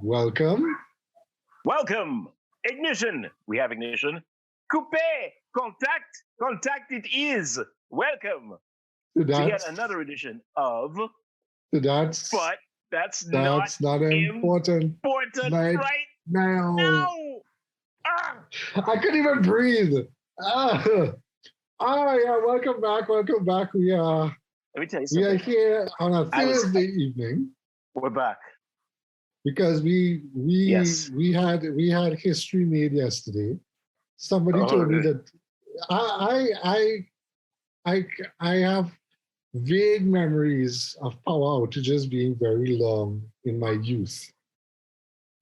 Welcome. Welcome. Ignition. We have ignition. Coupé. Contact it is. Welcome So to yet that's another edition of so that's But That's that's not important right right now. now. Ah. I couldn't even breathe. Ah, yeah. Welcome back. Welcome back. Let me tell you We are something. here on a Thursday evening We're back. because Yes. we had history made yesterday. Somebody told me Oh, that I I I have vague memories of power outages being very long in my youth.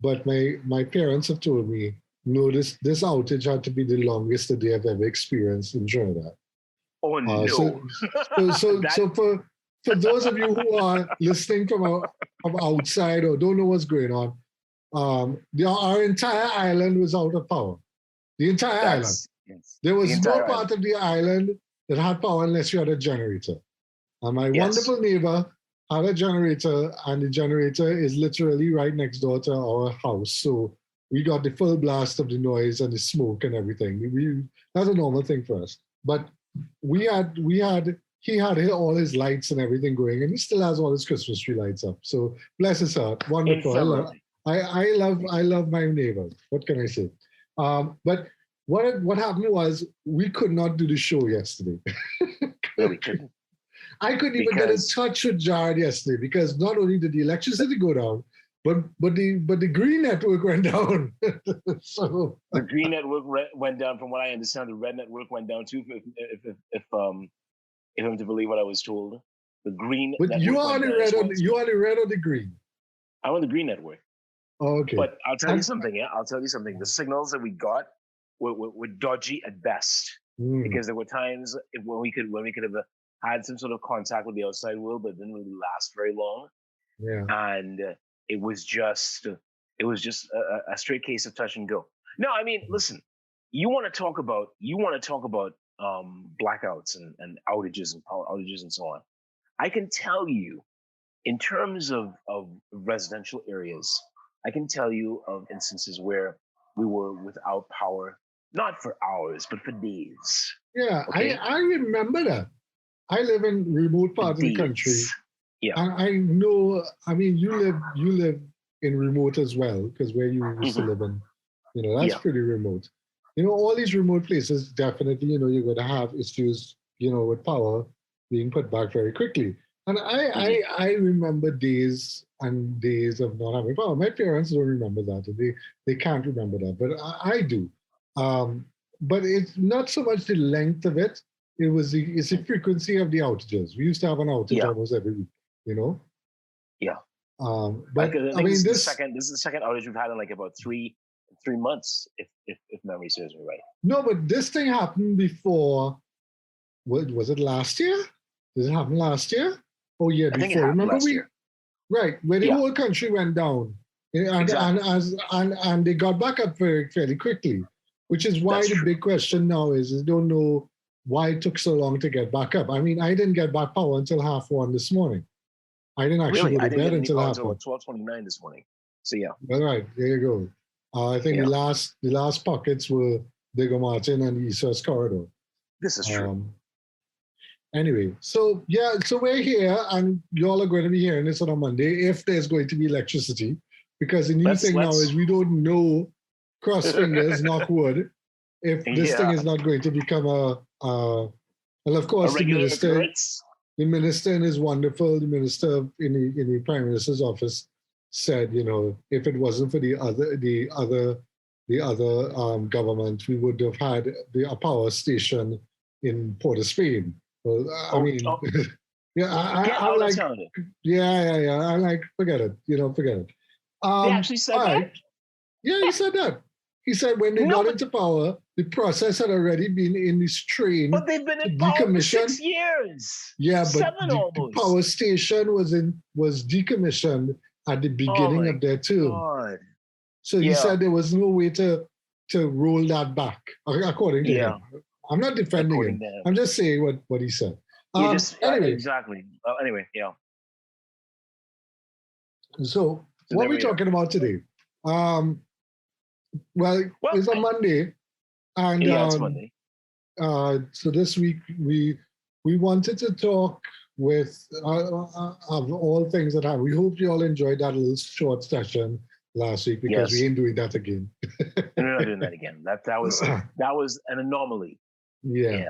But my parents have told me, no, this outage had to be the longest that they have ever experienced in Trinidad. oh Uh, no. so That so for those of you who are listening from outside or don't know what's going on, our entire island was out of power. The entire island. that's yes. There The was no entire part island. of the island that had power unless you had a generator. And my Yes. wonderful neighbor had a generator, and the generator is literally right next door to our house. So we got the full blast of the noise and the smoke and everything. That's a normal thing for us. But he had all his lights and everything going, and he still has all his Christmas tree lights up. So bless his heart, wonderful. Infirmary. I love my neighbor. What can I say? But what happened was we could not do the show yesterday. No, we couldn't. I couldn't even get in touch with Jared yesterday because not only did the electricity go down, but the green network went down. So The green network went down. From what I understand, the red network went down too. If I'm to believe what I was told, the green. But you are on the red or the green? I'm on the green network. Oh, okay. But I'll tell you something. Yeah, I'll tell you something. The signals that we got were dodgy at best because there were times when we could have had some sort of contact with the outside world, but it didn't really last very long. Yeah. And it was just a straight case of touch and go. No, I mean, listen, you want to talk about blackouts and outages and power outages and so on. I can tell you, in terms of residential areas, I can tell you of instances where we were without power, not for hours, but for days. Yeah, okay? I remember that. I live in remote part of the country. Yeah. And I know, I mean, you live in remote as well, because where you used to live in, that's pretty remote. All these remote places, definitely, you're going to have issues, with power being put back very quickly. And I remember days and days of not having power. My parents don't remember that. They can't remember that, but I do. But it's not so much the length of it. It's the frequency of the outages. We used to have an outage almost every week, Yeah. But I mean, this is the second outage we've had in like about three months, if memory serves me right. No, but this thing happened before. Was it last year? Did it happen last year? Oh yeah, I think before. it Remember last year. Right, where the whole country went down, and they got back up fairly quickly, which is why the big question now is I don't know why it took so long to get back up. I mean, I didn't get back power until 1:30 this morning. I didn't actually go to bed until 12:29 this morning. So yeah. All right, there you go. I think the last pockets were Digger Martin and the East West Corridor. This is true. Anyway, so we're here, and y'all are going to be hearing this on a Monday if there's going to be electricity, because the new thing now is we don't know, cross fingers, knock wood, if this thing is not going to become well, of course, the minister and his wonderful, the minister in the Prime Minister's office said, if it wasn't for the other government, we would have had a power station in Port of Spain. Well, I mean, I'm like, I'm like, forget it, forget it. They actually said that? Yeah, he said that. He said when they got into power, the process had already been in this train. But they've been in power for 6 years. Yeah, but the power station was decommissioned at the beginning of their term. So he said there was no way to roll that back, according to him. I'm not defending him. I'm just saying what he said. Anyway. Exactly. Anyway, yeah. So what are we talking about today? Well, it's a Monday, and it's Monday. So this week we wanted to talk with of all things that happened. We hope you all enjoyed that little short session last week because we ain't doing that again. We're not doing that again. That was an anomaly. Yeah.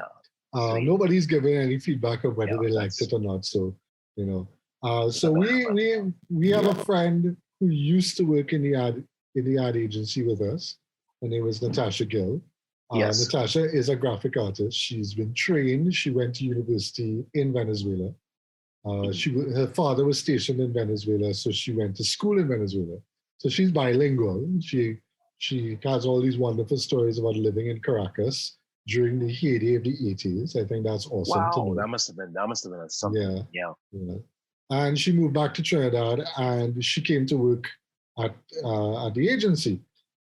Nobody's given any feedback of whether they liked it or not. So so we have a friend who used to work in the ad agency with us. Her name is Natasha Gill. Natasha is a graphic artist. She's been trained. She went to university in Venezuela. Her father was stationed in Venezuela, so she went to school in Venezuela. So she's bilingual. She has all these wonderful stories about living in Caracas during the heyday of the 80s. I think that's awesome to know. That must have been something. Yeah. And she moved back to Trinidad, and she came to work at the agency.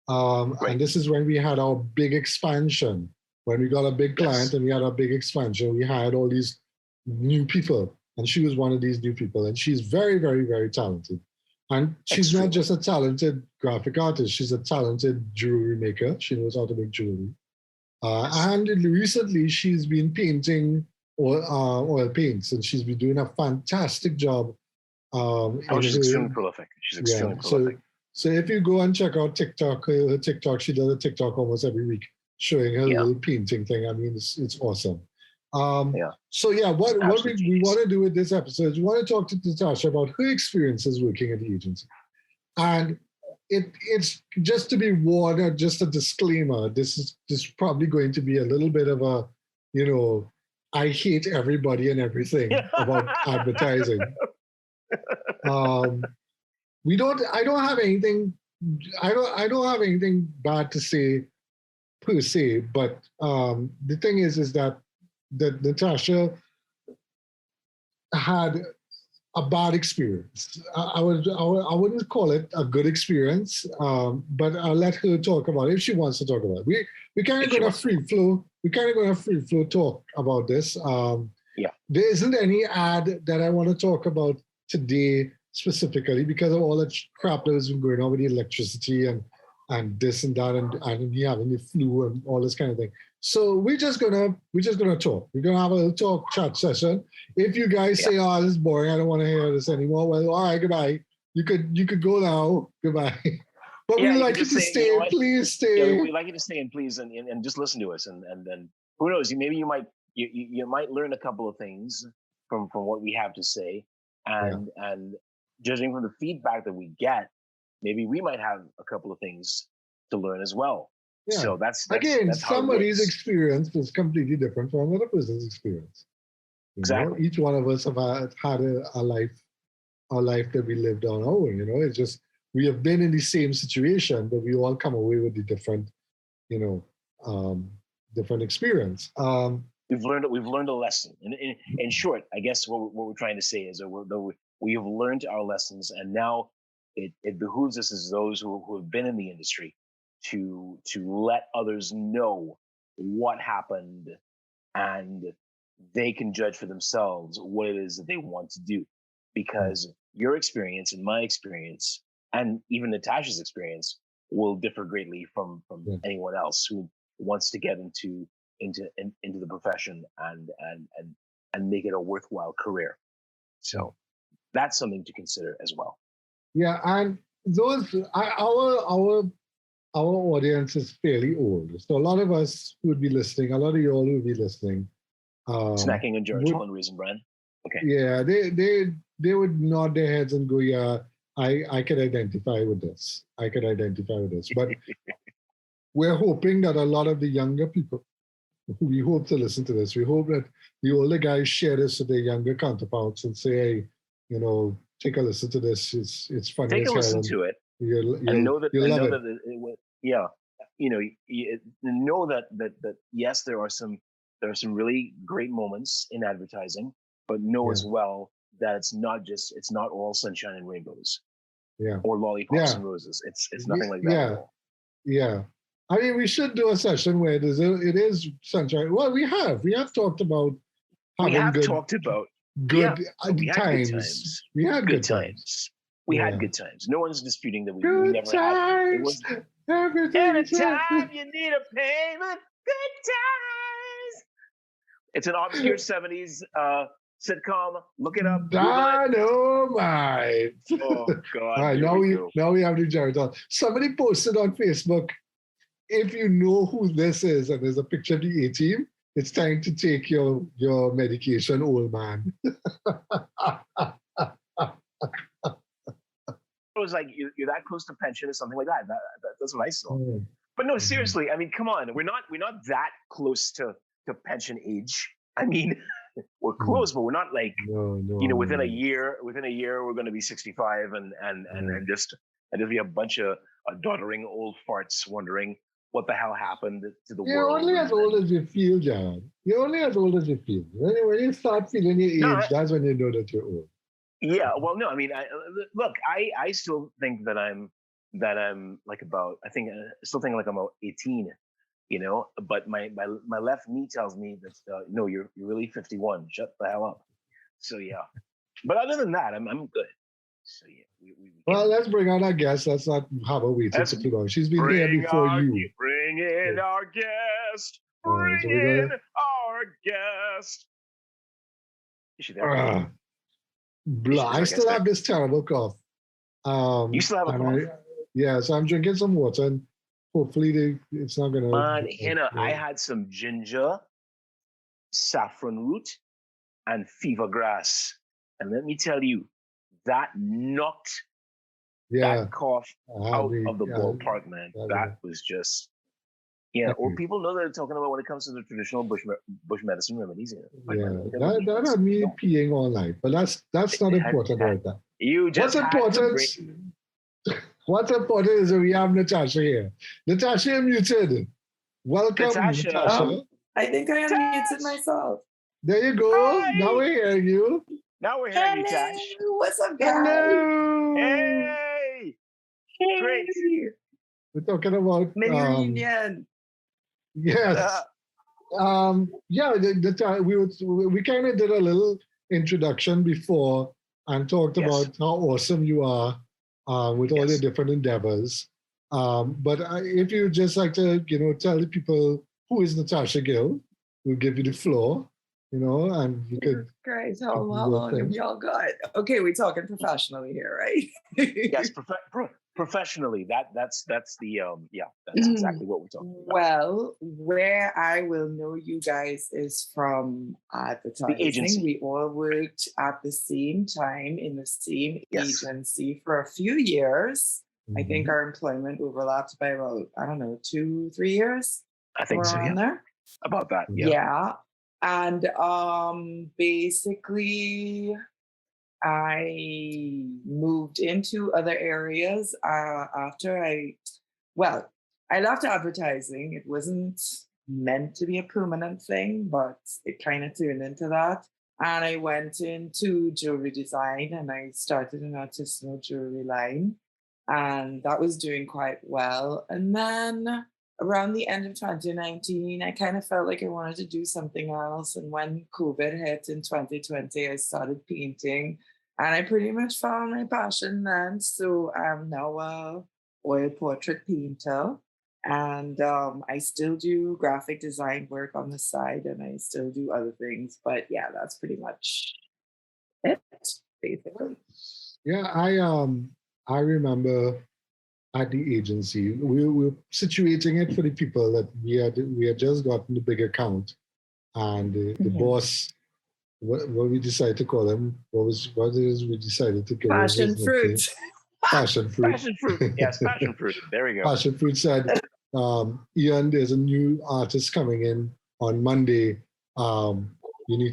And this is when we had our big expansion. When we got a big client and we had a big expansion, we hired all these new people. And she was one of these new people. And she's very, very, very talented. And she's not just a talented graphic artist. She's a talented jewelry maker. She knows how to make jewelry. And recently, she's been painting oil paints. And she's been doing a fantastic job. She's extremely prolific. She's extremely prolific. So if you go and check out TikTok, her TikTok, she does a TikTok almost every week showing her little painting thing. I mean, it's awesome. So what we want to do with this episode is we want to talk to Natasha about her experiences working at the agency. And it's just to be warned, just a disclaimer, this is probably going to be a little bit of a, I hate everybody and everything about advertising. I don't have anything bad to say per se, but the thing is that Natasha had a bad experience. I wouldn't call it a good experience, but I'll let her talk about it if she wants to talk about it. We kind of going to free flow. We kind of going to free flow talk about this. There isn't any ad that I want to talk about today specifically because of all the crap that has been going on with the electricity and this and that and me having the flu and all this kind of thing. So we're just gonna talk. We're gonna have a little chat session. If you guys say, "Oh, this is boring. I don't want to hear this anymore," well, all right, goodbye. You could go now. Goodbye. But we'd like you to stay. Please stay. Yeah, we'd like you to stay and please and just listen to us and then who knows? Maybe you might learn a couple of things from what we have to say and judging from the feedback that we get, maybe we might have a couple of things to learn as well. Yeah. So that's somebody's experience is completely different from another person's experience. Exactly. Each one of us have had a life that we lived on our own. It's just we have been in the same situation, but we all come away with the different, different experience. We've learned a lesson. In short, I guess what we're trying to say is that we have learned our lessons, and now it behooves us as those who have been in the industry to let others know what happened, and they can judge for themselves what it is that they want to do. Because your experience and my experience, and even Natasha's experience, will differ greatly from anyone else who wants to get into the profession and make it a worthwhile career. So that's something to consider as well. Yeah, and our audience is fairly old, so a lot of us would be listening. A lot of you all would be listening. Snacking and George and Raisin Bran. Okay. Yeah, they would nod their heads and go, "Yeah, I could identify with this. I could identify with this." But we're hoping that a lot of the younger people we hope to listen to this. We hope that the older guys share this with their younger counterparts and say, hey, take a listen to this. It's funny. Take a listen to it. And know that know that yes, there are some really great moments in advertising, but know as well that it's not all sunshine and rainbows. Yeah. Or lollipops and roses. It's nothing like that at all. Yeah. I mean, we should do a session where it is sunshine. Well, we have talked about good times. We had good times. We had good times. No one's disputing that we never had. It was anytime you need a payment, good times. It's an obscure 70s sitcom. Look it up. Dynamite. Oh God! All right, now we have the Jared. Somebody posted on Facebook. If you know who this is, and there's a picture of the A-Team, it's time to take your medication, old man. It was like you're that close to pension or something like that. That's what I saw. But no, seriously, I mean, come on, we're not that close to pension age. I mean, we're close, but we're not like within a year we're going to be 65 and just be a bunch of doddering old farts wondering what the hell happened to the world. You're only as old as you feel, John. You're only as old as you feel. When you start feeling your age, that's when you know that you're old. Yeah, well, no, I mean, I still think that I'm like about, I still think like I'm about 18, but my left knee tells me that, no, you're really 51. Shut the hell up. So, yeah. But other than that, I'm good. So, yeah. Well, let's bring on our guest. Let's not have her waiting for too long. She's been here before you. Bring in our guest. Bring in our guest. Is she there? I still have this terrible cough. You still have a cough? So I'm drinking some water, and hopefully it's not going to... Hannah, I had some ginger, saffron root, and fever grass. And let me tell you, that knocked that cough out of the ballpark, man. That was just... Yeah, or people know that they're talking about when it comes to the traditional bush medicine remedies. That had me peeing all night, but that's not important right now. What's important is that we have Natasha here. Natasha, you're muted. Welcome, Natasha. I think I unmuted myself. There you go. Hi. Now we're hearing you. Now we're hearing you, Tash. What's up, guys? Hello. Hey. Great. We're talking about... Mini reunion. Yes. We kind of did a little introduction before and talked about how awesome you are with all your different endeavors. But if you just like to, tell the people who is Natasha Gill, we'll give you the floor, and you could... Great. How long have y'all got? Okay, we're talking professionally here, right? Yes, professionally. That's the that's exactly what we're talking about. Well, where I will know you guys is from advertising. The agency. We all worked at the same time in the same agency for a few years. I think our employment overlapped by about 2-3 years. I think so. Yeah. There. About that. Yeah. And basically, I moved into other areas after I left advertising. It wasn't meant to be a permanent thing, but it kind of turned into that. And I went into jewelry design and I started an artisanal jewelry line. And that was doing quite well. And then around the end of 2019, I kind of felt like I wanted to do something else. And when COVID hit in 2020, I started painting. And I pretty much found my passion then. So I'm now a oil portrait painter. And I still do graphic design work on the side. And I still do other things. But yeah, that's pretty much it, basically. Yeah, I remember at the agency, we were situating it for the people that we had just gotten the big account, and the boss, what we decided to call him, what we decided to call Passion fruit. Passion fruit. Passion fruit. Yes, passion fruit. There we go. Passion fruit said, Ian, there's a new artist coming in on Monday. You need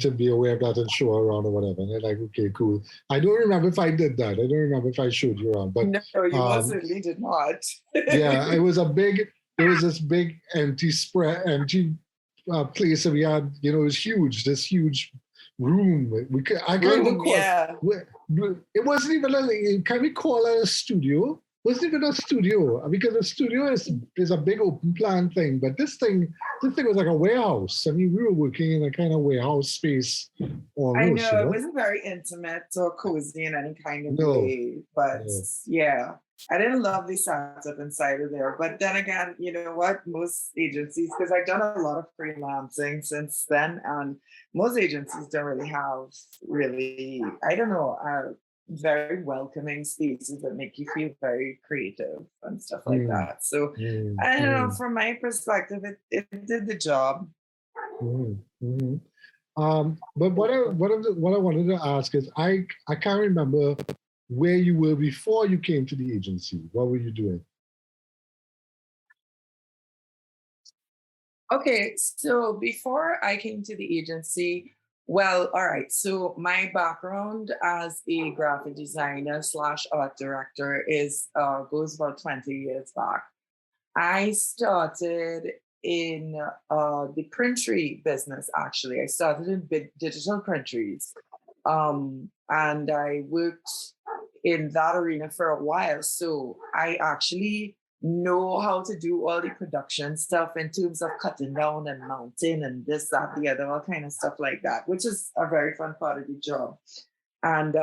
to be aware of that and show around or whatever. And they're like, okay, cool. I don't remember if I did that. I don't remember if I showed you around. But no, you certainly did not. Yeah, it was this big empty place that we had. It was huge. This huge room. It wasn't even can we call it a studio? wasn't even a studio, because a studio is a big open plan thing, but this thing was like a warehouse. I mean, we were working in a kind of warehouse space I almost, know it wasn't very intimate or cozy in any kind of No, way, but no. yeah, I didn't love the setup inside of there. But then again, you know what? Most agencies, because I've done a lot of freelancing since then, and most agencies don't really, I don't know, very welcoming spaces that make you feel very creative and stuff like Mm, that. So mm, I don't know, mm, from my perspective, it did the job. mm, mm. But what I wanted to ask is, I can't remember where you were before you came to the agency. What were you doing? Okay, so before I came to the agency, well, all right. So my background as a graphic designer slash art director is goes about 20 years back. I started in the printery business. Actually, I started in digital printeries, and I worked in that arena for a while. So I actually know how to do all the production stuff in terms of cutting down and mounting and this, that, the other, all kind of stuff like that, which is a very fun part of the job. And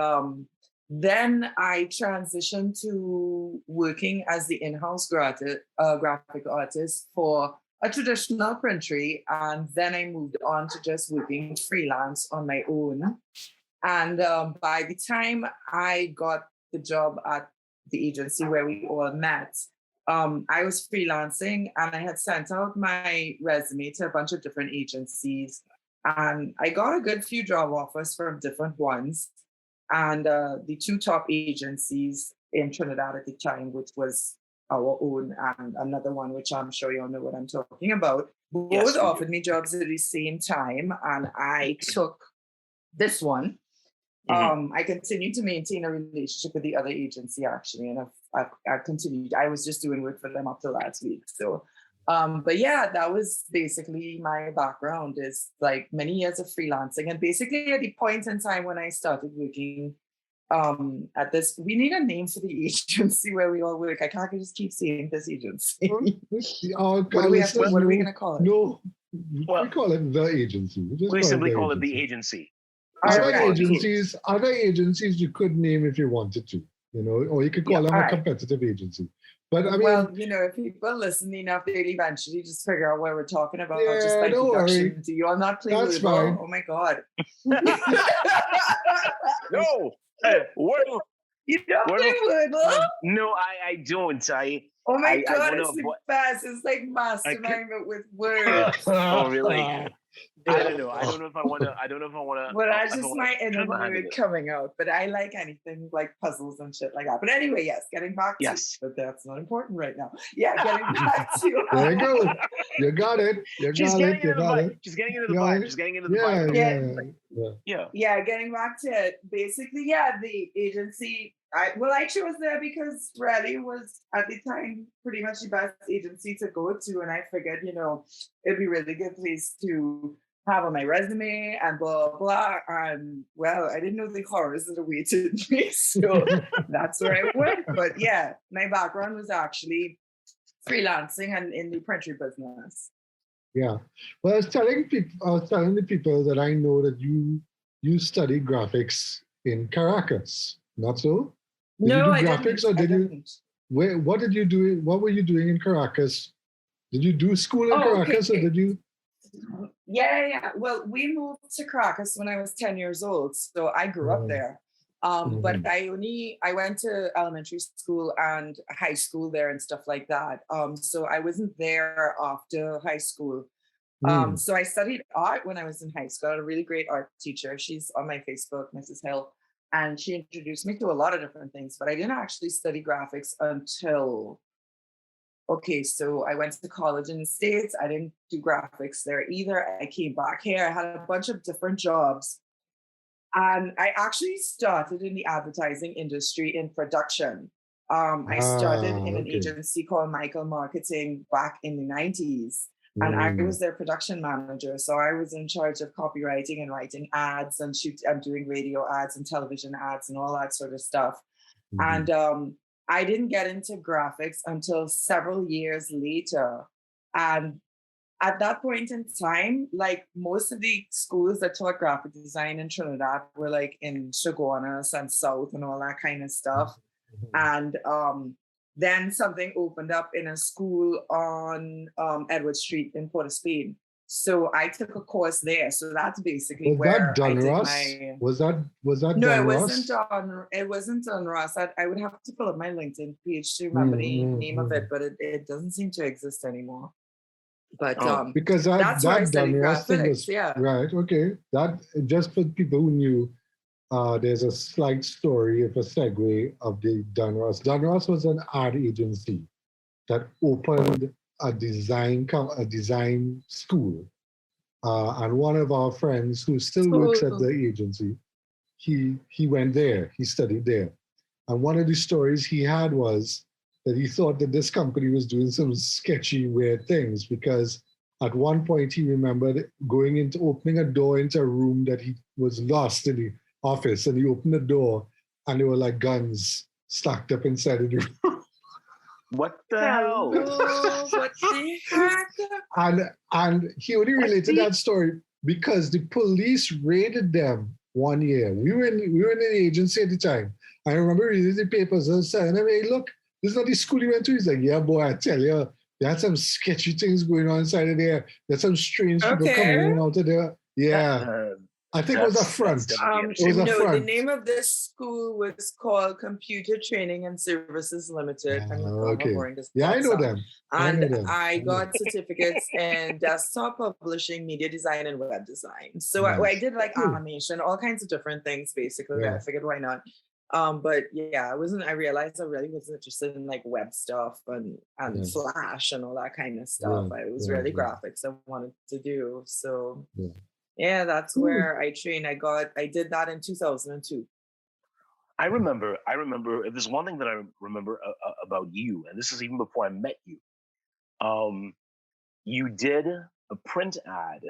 then I transitioned to working as the in-house graphic artist for a traditional printery. And then I moved on to just working freelance on my own. And by the time I got the job at the agency where we all met, I was freelancing and I had sent out my resume to a bunch of different agencies. And I got a good few job offers from different ones. And the two top agencies in Trinidad at the time, which was our own and another one, which I'm sure you all know what I'm talking about, both Yes, offered me jobs at the same time. And I took this one. I continued to maintain a relationship with the other agency actually, and I've continued. I was just doing work for them up to last week. So, but yeah, that was basically my background. Is like many years of freelancing, and basically at the point in time when I started working at this, we need a name for the agency where we all work. I can't just keep saying this agency. What do we have to, what are we gonna call it? No, Well, we call it the agency. we simply call it the agency. Other agencies you could name if you wanted to, or you could call them a competitive agency. But I mean, well, if people listen enough, they'll eventually just figure out what we're talking about. Yeah, just by don't deduction. worry. Do you all not play That's Wordle? fine. Oh my god! No, Wordle. You don't play Wordle? No, I don't. Oh my god, it's the best. It's like mastermind but with words. Oh really? I don't know. I don't know if I want to. But that's just my inner word coming out. But I like anything like puzzles and shit like that. But anyway, yes, getting back to but that's not important right now. Yeah, getting back to there you go. You got it. She's getting into the vibe. She's getting into the vibe. She's getting into the vibe. Yeah, getting back to it. Basically, the agency. I chose there because Raleigh was at the time pretty much the best agency to go to, and I figured, it'd be a really good place to have on my resume and blah blah. And well, I didn't know the horrors that awaited me, so that's where I went. But yeah, my background was actually freelancing and in the printery business. Yeah, well, I was telling the people that I know that you studied graphics in Caracas, not so? Did you do graphics, or did you? What did you do? What were you doing in Caracas? Did you do school in Caracas, or did you? Yeah. Well, we moved to Caracas when I was 10 years old, so I grew up there. But I went to elementary school and high school there and stuff like that. So I wasn't there after high school. So I studied art when I was in high school. I had a really great art teacher. She's on my Facebook, Mrs. Hill. And she introduced me to a lot of different things, but I didn't actually study graphics until, so I went to college in the States. I didn't do graphics there either. I came back here. I had a bunch of different jobs. And I actually started in the advertising industry in production. I started in an agency called Michael Marketing back in the 90s. And I was their production manager. So I was in charge of copywriting and writing ads and doing radio ads and television ads and all that sort of stuff. And I didn't get into graphics until several years later. And at that point in time, like most of the schools that taught graphic design in Trinidad were like in Chaguanas and South and all that kind of stuff. And then something opened up in a school on Edward Street in Port of Spain. So I took a course there. So that's basically where I did my. Was that No, Don it Ross? wasn't on Ross. I would have to pull up my LinkedIn page to remember the name of it, but it doesn't seem to exist anymore. But because that's where I that studied Don Ross thing was, yeah. Right. Okay. That just for people who knew, there's a slight story of a segue of the Don Ross. Don Ross was an art agency that opened a design school. And one of our friends who still works at the agency, he went there, he studied there. And one of the stories he had was that he thought that this company was doing some sketchy, weird things, because at one point he remembered opening a door into a room that he was lost in the office, and he opened the door and there were like guns stacked up inside of the room. What the hell? What the heck? And he only related that story because the police raided them one year. We were in the agency at the time. I remember reading the papers and saying, hey, look, this is not the school you went to. He's like, yeah, boy, I tell you, there had some sketchy things going on inside of there. There's some strange people coming in and out of there. Yeah. I think it was a front. The name of this school was called Computer Training and Services Limited. Okay. Yeah, I know them. And I got certificates in desktop publishing, media design, and web design. So I did like animation, all kinds of different things, basically. Yeah. I figured, why not? But yeah, I realized I really wasn't interested in like web stuff and Flash and all that kind of stuff. It was really graphics I wanted to do. So yeah, that's where I trained. I did that in 2002. I remember, there's one thing that I remember about you, and this is even before I met you. You did a print ad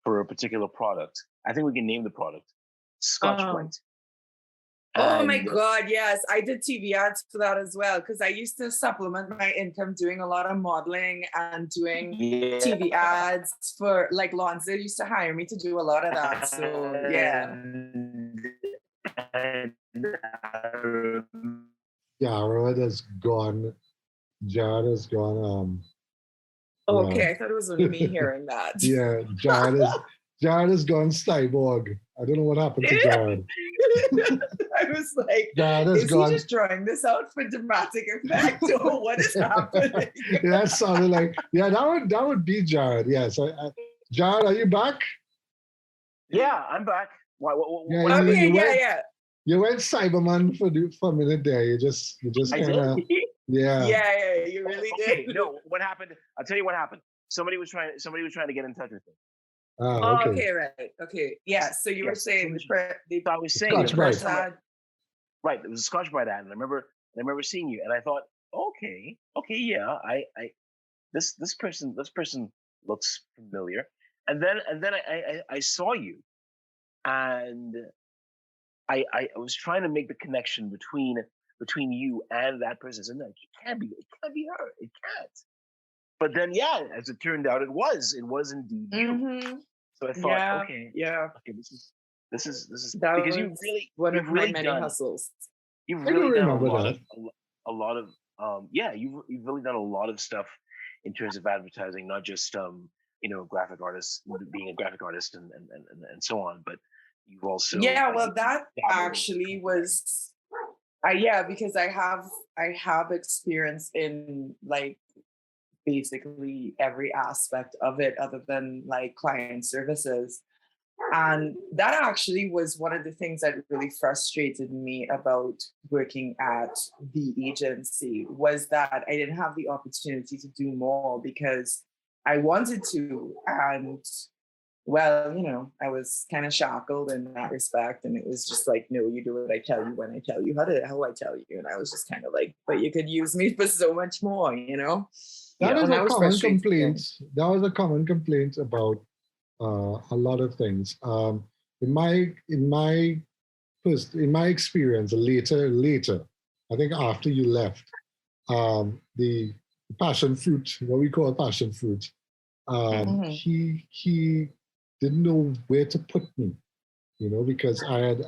for a particular product. I think we can name the product Scotch-Brite. Oh my God, yes. I did TV ads for that as well, because I used to supplement my income doing a lot of modeling and doing TV ads for like Lonzo used to hire me to do a lot of that. So yeah. Jared has gone. Okay, I thought it was only me hearing that. Yeah, Jared has gone cyborg. I don't know what happened to Jared. I was like, is he just drawing this out for dramatic effect, or what is happening? That sounded like, that would be Jared. Yes, Jared, are you back? Yeah, I'm back. Yeah. You went Cyberman for a minute there. You just kind of Yeah, you really did. No, what happened? I'll tell you what happened. Somebody was trying to get in touch with me. Oh, okay. Right. Okay. Yeah. So you were saying I was saying Scotch-Brite. Right. It was a Scotch-Brite ad, and I remember seeing you, and I thought, okay, yeah, this person looks familiar, and then I saw you, and I was trying to make the connection between you and that person. And like, it can't be her. It can't. But then, yeah, as it turned out, it was indeed you. So I thought, okay, this is that because you've one of my many hustles. You've really done a lot of you've really done a lot of stuff in terms of advertising, not just graphic artists, being a graphic artist and so on, but you've also that actually was because I have experience in like basically every aspect of it other than like client services. And that actually was one of the things that really frustrated me about working at the agency, was that I didn't have the opportunity to do more because I wanted to. And well, I was kind of shackled in that respect. And it was just like, no, you do what I tell you when I tell you, how I tell you. And I was just kind of like, but you could use me for so much more, That was a common complaint. That was a common complaint about a lot of things. In my experience, later, I think after you left, the passion fruit, what we call passion fruit, he didn't know where to put me, because I'd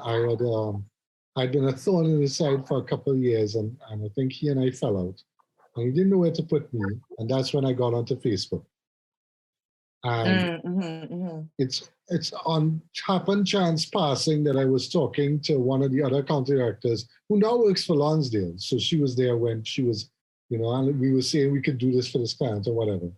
been a thorn in his side for a couple of years, and I think he and I fell out, and he didn't know where to put me, and that's when I got onto Facebook. And it's on happen chance passing that I was talking to one of the other county directors who now works for Lonsdale. So she was there when she was, and we were saying we could do this for this client or whatever.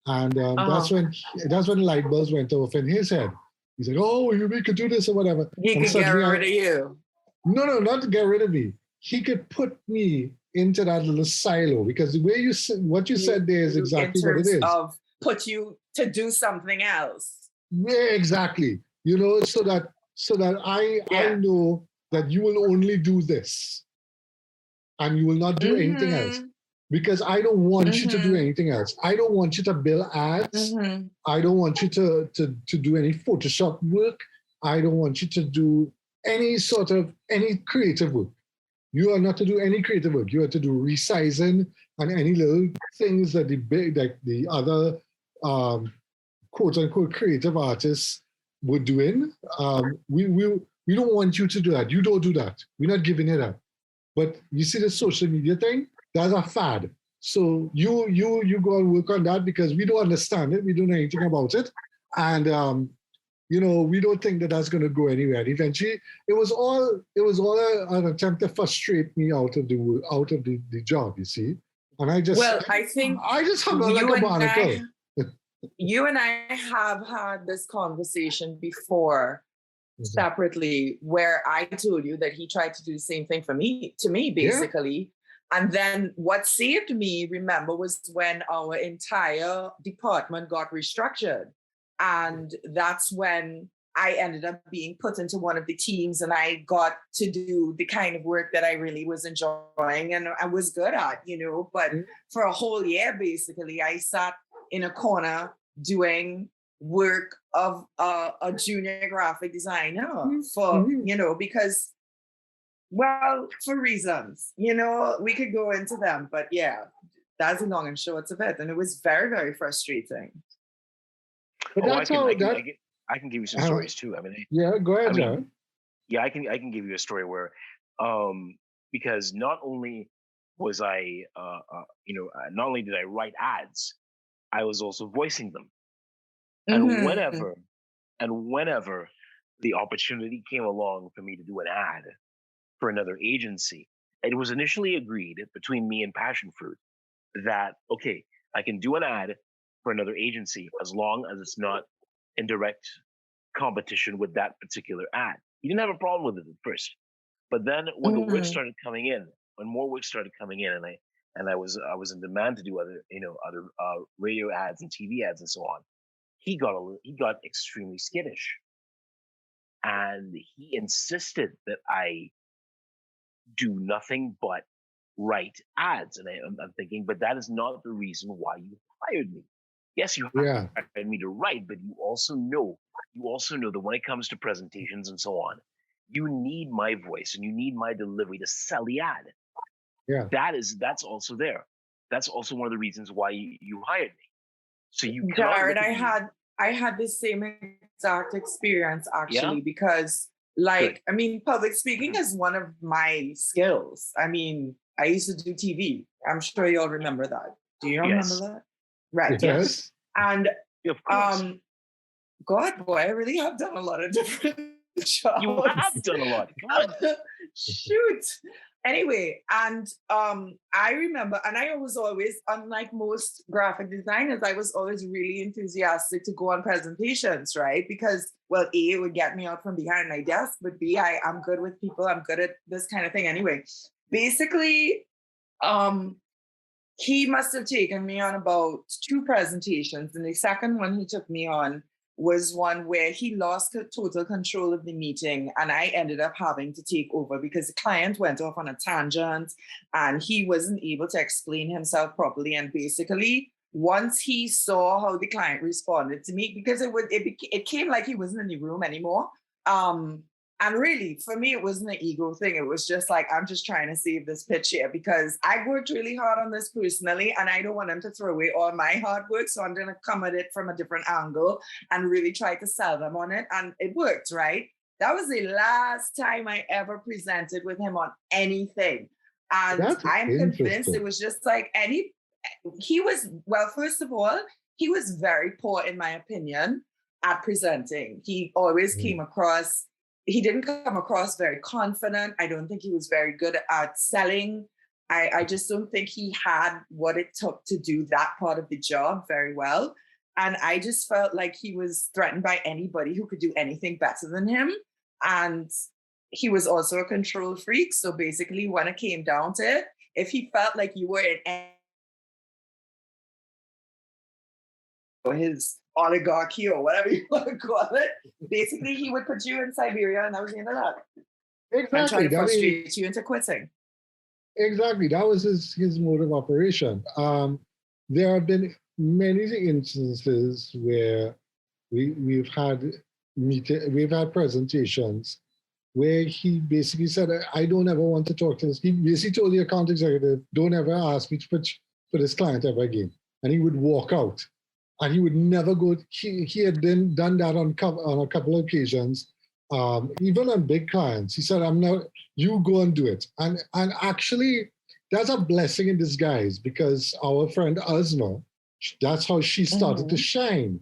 And that's when light bulbs went off in his head. He's like, "Oh, we could do this or whatever." He could get rid of you. No, not to get rid of me. He could put me into that little silo, because the way what you said there is exactly what it is. Of put you to do something else. Yeah, exactly. So that I know that you will only do this, and you will not do anything else, because I don't want you to do anything else. I don't want you to build ads. I don't want you to do any Photoshop work. I don't want you to do any creative work. You are not to do any creative work. You are to do resizing and any little things that the other quote unquote creative artists were doing. We don't want you to do that. You don't do that. We're not giving it up. But you see the social media thing, that's a fad. So you go and work on that, because we don't understand it. We don't know anything about it. And we don't think that that's going to go anywhere. And eventually, it was all an attempt to frustrate me out of the job. You see, and I just hung on like a barnacle. You and I have had this conversation before separately, where I told you that he tried to do the same thing to me, basically. Yeah. And then what saved me, remember, was when our entire department got restructured. And that's when I ended up being put into one of the teams, and I got to do the kind of work that I really was enjoying and I was good at, But for a whole year, basically, I sat in a corner doing work of a junior graphic designer for, because, well, for reasons, we could go into them, but yeah, that's the long and short of it. And it was very, very frustrating. But I can give you some stories too. I mean, go ahead, John. Yeah, I can give you a story where, because not only was I, not only did I write ads, I was also voicing them. And whenever the opportunity came along for me to do an ad for another agency, it was initially agreed between me and Passion Fruit that, okay, I can do an ad for another agency as long as it's not in direct competition with that particular ad. He didn't have a problem with it at first, but then when the work started coming in, when more work started coming in, and I was in demand to do other radio ads and TV ads and so on, he got extremely skittish, and he insisted that I do nothing but write ads. And I'm thinking, but that is not the reason why you hired me. Yes, you hired me to write, but you also know that when it comes to presentations and so on, you need my voice and you need my delivery to sell the ad. Yeah, that's also there. That's also one of the reasons why you hired me. So you, Jared, I had the same exact experience actually, because public speaking is one of my skills. I mean, I used to do TV. I'm sure you all remember that. Do you remember that? Right. Yes. And of course. God, boy, I really have done a lot of different jobs. You have done a lot. Shoot. Anyway, and I remember, and I was always, unlike most graphic designers, I was always really enthusiastic to go on presentations, right? Because, well, A, it would get me out from behind my desk, but B, I'm good with people. I'm good at this kind of thing anyway. Basically, he must have taken me on about 2 presentations. And the second one he took me on was one where he lost total control of the meeting, and I ended up having to take over because the client went off on a tangent and he wasn't able to explain himself properly. And basically, once he saw how the client responded to me, because it came like he wasn't in the room anymore, And really, for me, it wasn't an ego thing. It was just like, I'm just trying to save this pitch here because I worked really hard on this personally, and I don't want them to throw away all my hard work. So I'm going to come at it from a different angle and really try to sell them on it. And it worked, right? That was the last time I ever presented with him on anything. And That's I'm convinced interesting. it was just like first of all, he was very poor, in my opinion, at presenting. He always he didn't come across very confident. I don't think he was very good at selling. I just don't think he had what it took to do that part of the job very well. And I just felt like he was threatened by anybody who could do anything better than him. And he was also a control freak. So basically, when it came down to it, if he felt like you were in his oligarchy or whatever you want to call it, basically he would put you in Siberia, and that was the end of that. Exactly. And try to frustrate you into quitting. Exactly. That was his mode of operation. There have been many instances where we've had presentations where he basically said, I don't ever want to talk to this. He basically told the account executive, don't ever ask me to pitch for this client ever again. And he would walk out. And he would never go. He had done that on a couple of occasions, even on big clients. He said, "I'm not. You go and do it." And actually, that's a blessing in disguise because our friend Azma, that's how she started to shine,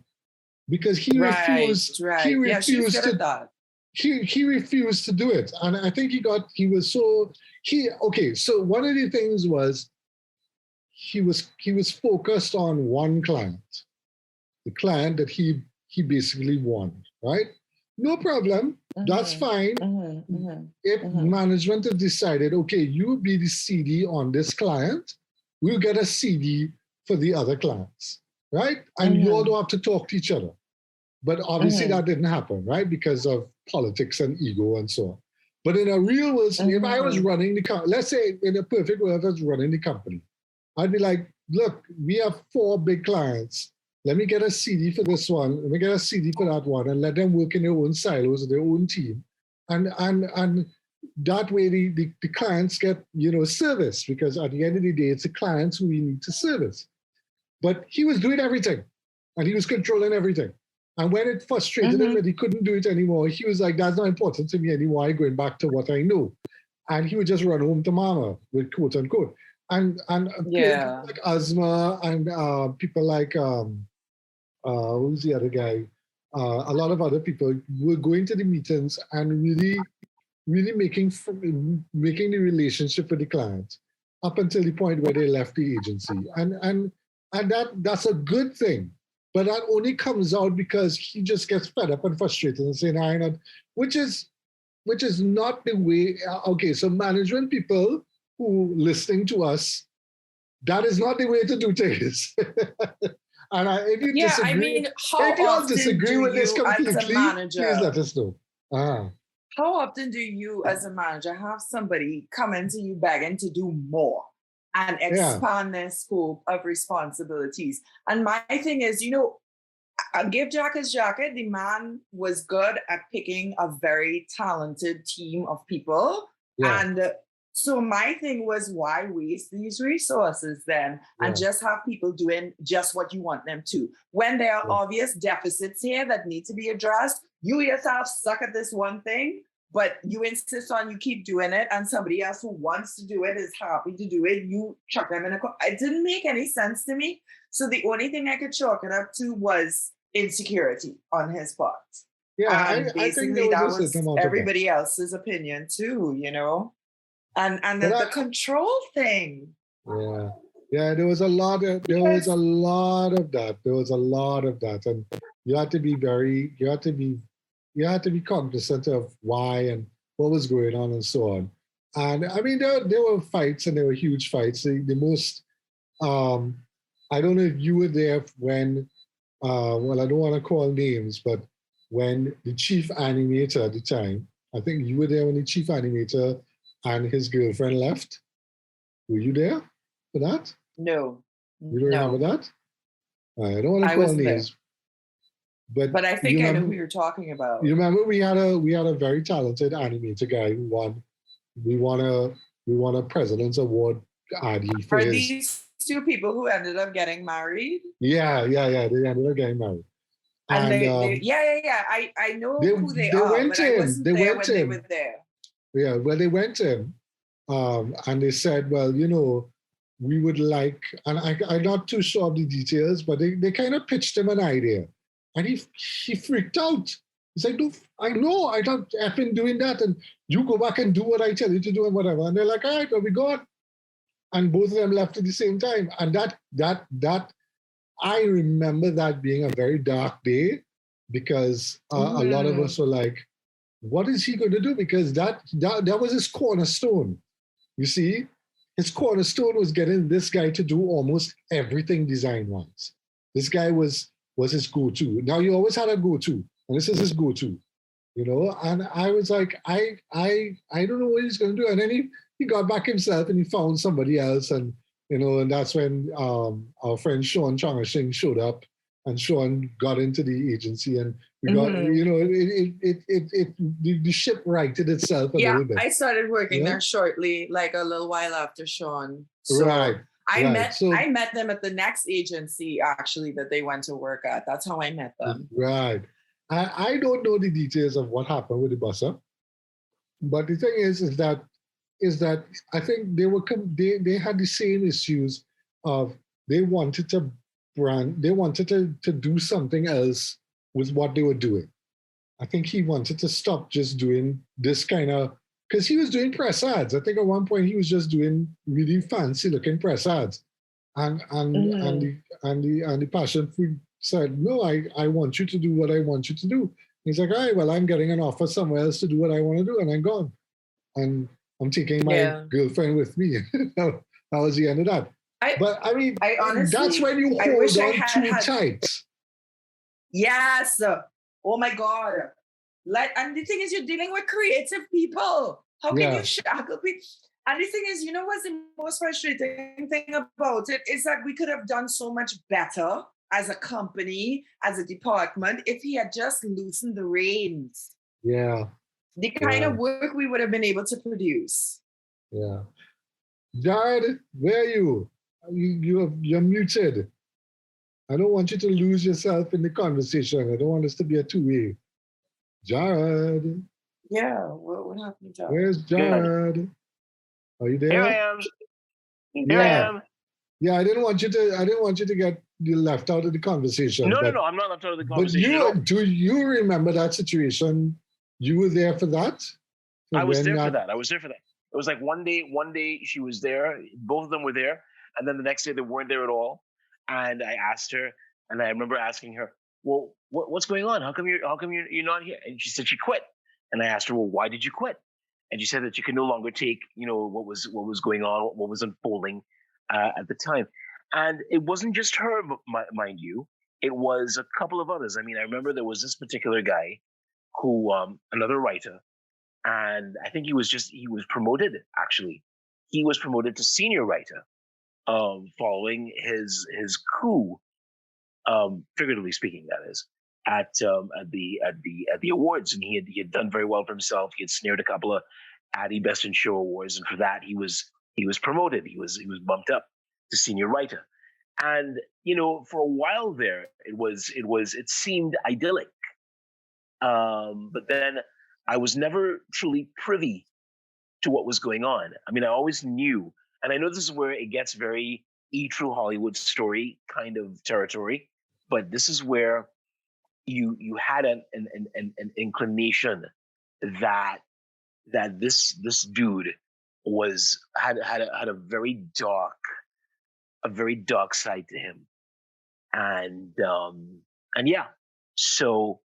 because he refused. Right. He refused to. He refused to do it, and I think So one of the things was he was focused on one client. The client that he basically won, right? No problem. That's fine. If management has decided, okay, you be the CD on this client, we'll get a CD for the other clients, right? And you all don't have to talk to each other. But obviously that didn't happen, right? Because of politics and ego and so on. But in a real world, if I was running the company, let's say in a perfect world, I was running the company, I'd be like, look, we have 4 big clients. Let me get a CD for this one. Let me get a CD for that one, and let them work in their own silos, their own team, and that way the clients get service, because at the end of the day, it's the clients who we need to service. But he was doing everything, and he was controlling everything. And when it frustrated him that he couldn't do it anymore, he was like, "That's not important to me anymore. I'm going back to what I know," and he would just run home to mama, with quote unquote. And people like Asma and people like who's the other guy? A lot of other people were going to the meetings and really making the relationship with the client up until the point where they left the agency. And that's a good thing. But that only comes out because he just gets fed up and frustrated and saying, "I'm not," which is not the way. Okay, so management people who listening to us, that is not the way to do things. And if you disagree, I mean, if you all disagree with this completely, please let us know. How often do you, as a manager, have somebody come into you begging to do more and expand their scope of responsibilities? And my thing is, I'll give Jack his jacket. The man was good at picking a very talented team of people. Yeah. And so my thing was, why waste these resources then and just have people doing just what you want them to? When there are obvious deficits here that need to be addressed, you yourself suck at this one thing, but you insist on you keep doing it, and somebody else who wants to do it is happy to do it. You chuck them in a It didn't make any sense to me. So the only thing I could chalk it up to was insecurity on his part. Yeah, and basically that was everybody else's opinion too, And the control thing. Yeah. There was a lot of that. There was a lot of that, and you had to be cognizant of why and what was going on and so on. And I mean, there were fights, and there were huge fights. The most, I don't know if you were there when, well, I don't want to call names, but when the chief animator at the time, I think you were there when the chief animator and his girlfriend left. Were you there for that? No. You don't remember that? I don't want to call names. But I think I know who you're talking about. You remember we had a very talented animator guy who won a President's Award Addy for Are his. these two people who ended up getting married? Yeah. They ended up getting married. And I know who they are, went but in, I wasn't there when they were there. Yeah, well, they went in, and they said, well, we would like, and I'm not too sure of the details, but they kind of pitched him an idea, and he freaked out. He's like, no, I don't effing doing that, and you go back and do what I tell you to do and whatever. And they're like, all right, well, we go on. And both of them left at the same time. And that I remember that being a very dark day, because a lot of us were like, what is he going to do? Because that was his cornerstone. You see, his cornerstone was getting this guy to do almost everything design-wise. This guy was his go-to. Now, you always had a go-to, and this is his go-to, And I was like, I don't know what he's going to do. And then he got back himself and he found somebody else, and and that's when our friend Sean Changashing showed up, and Sean got into the agency, and we got, the ship righted itself a little bit. I started working there shortly, like a little while after Sean. So right. I met them at the next agency, actually, that they went to work at. That's how I met them. Right. I don't know the details of what happened with the busser, but the thing is that I think they had the same issues of they wanted to do something else with what they were doing. I think he wanted to stop just doing this kind of, because he was doing press ads. I think at one point he was just doing really fancy looking press ads, and the passion fruit said, no, I want you to do what I want you to do. He's like, all right, well, I'm getting an offer somewhere else to do what I want to do, and I'm gone. And I'm taking my girlfriend with me. That was the end of that. But I mean, honestly, that's when you hold on too tight. Yes. Oh my God. And the thing is, you're dealing with creative people. How can you shackle people? And the thing is, what's the most frustrating thing about it is that we could have done so much better as a company, as a department, if he had just loosened the reins. Yeah. The kind of work we would have been able to produce. Yeah. Jared, where are you? You're muted. I don't want you to lose yourself in the conversation. I don't want this to be a two-way. Jared. Yeah, what happened to Jared? Where's Jared? Are you there? Here I am. Here I am. Yeah, I didn't want you to get left out of the conversation. No, I'm not left out of the conversation. But do you remember that situation? You were there for that? I was there for that. It was like one day she was there, both of them were there, and then the next day they weren't there at all. And I asked her, and I remember asking her, well, what's going on? How come you're not here? And she said she quit. And I asked her, well, why did you quit? And she said that she could no longer take, what was going on, what was unfolding at the time. And it wasn't just her, mind you. It was a couple of others. I mean, I remember there was this particular guy who, another writer, and I think he was promoted, actually. He was promoted to senior writer following his coup, figuratively speaking, that is, at the awards. And he had done very well for himself. He had snared a couple of Addy Best in Show awards, and for that he was promoted. He was bumped up to senior writer. And for a while there, it seemed idyllic. But then I was never truly privy to what was going on. I mean, I always knew, and I know this is where it gets very true Hollywood story kind of territory, but this is where you had an inclination that this dude had a very dark side to him, and yeah, so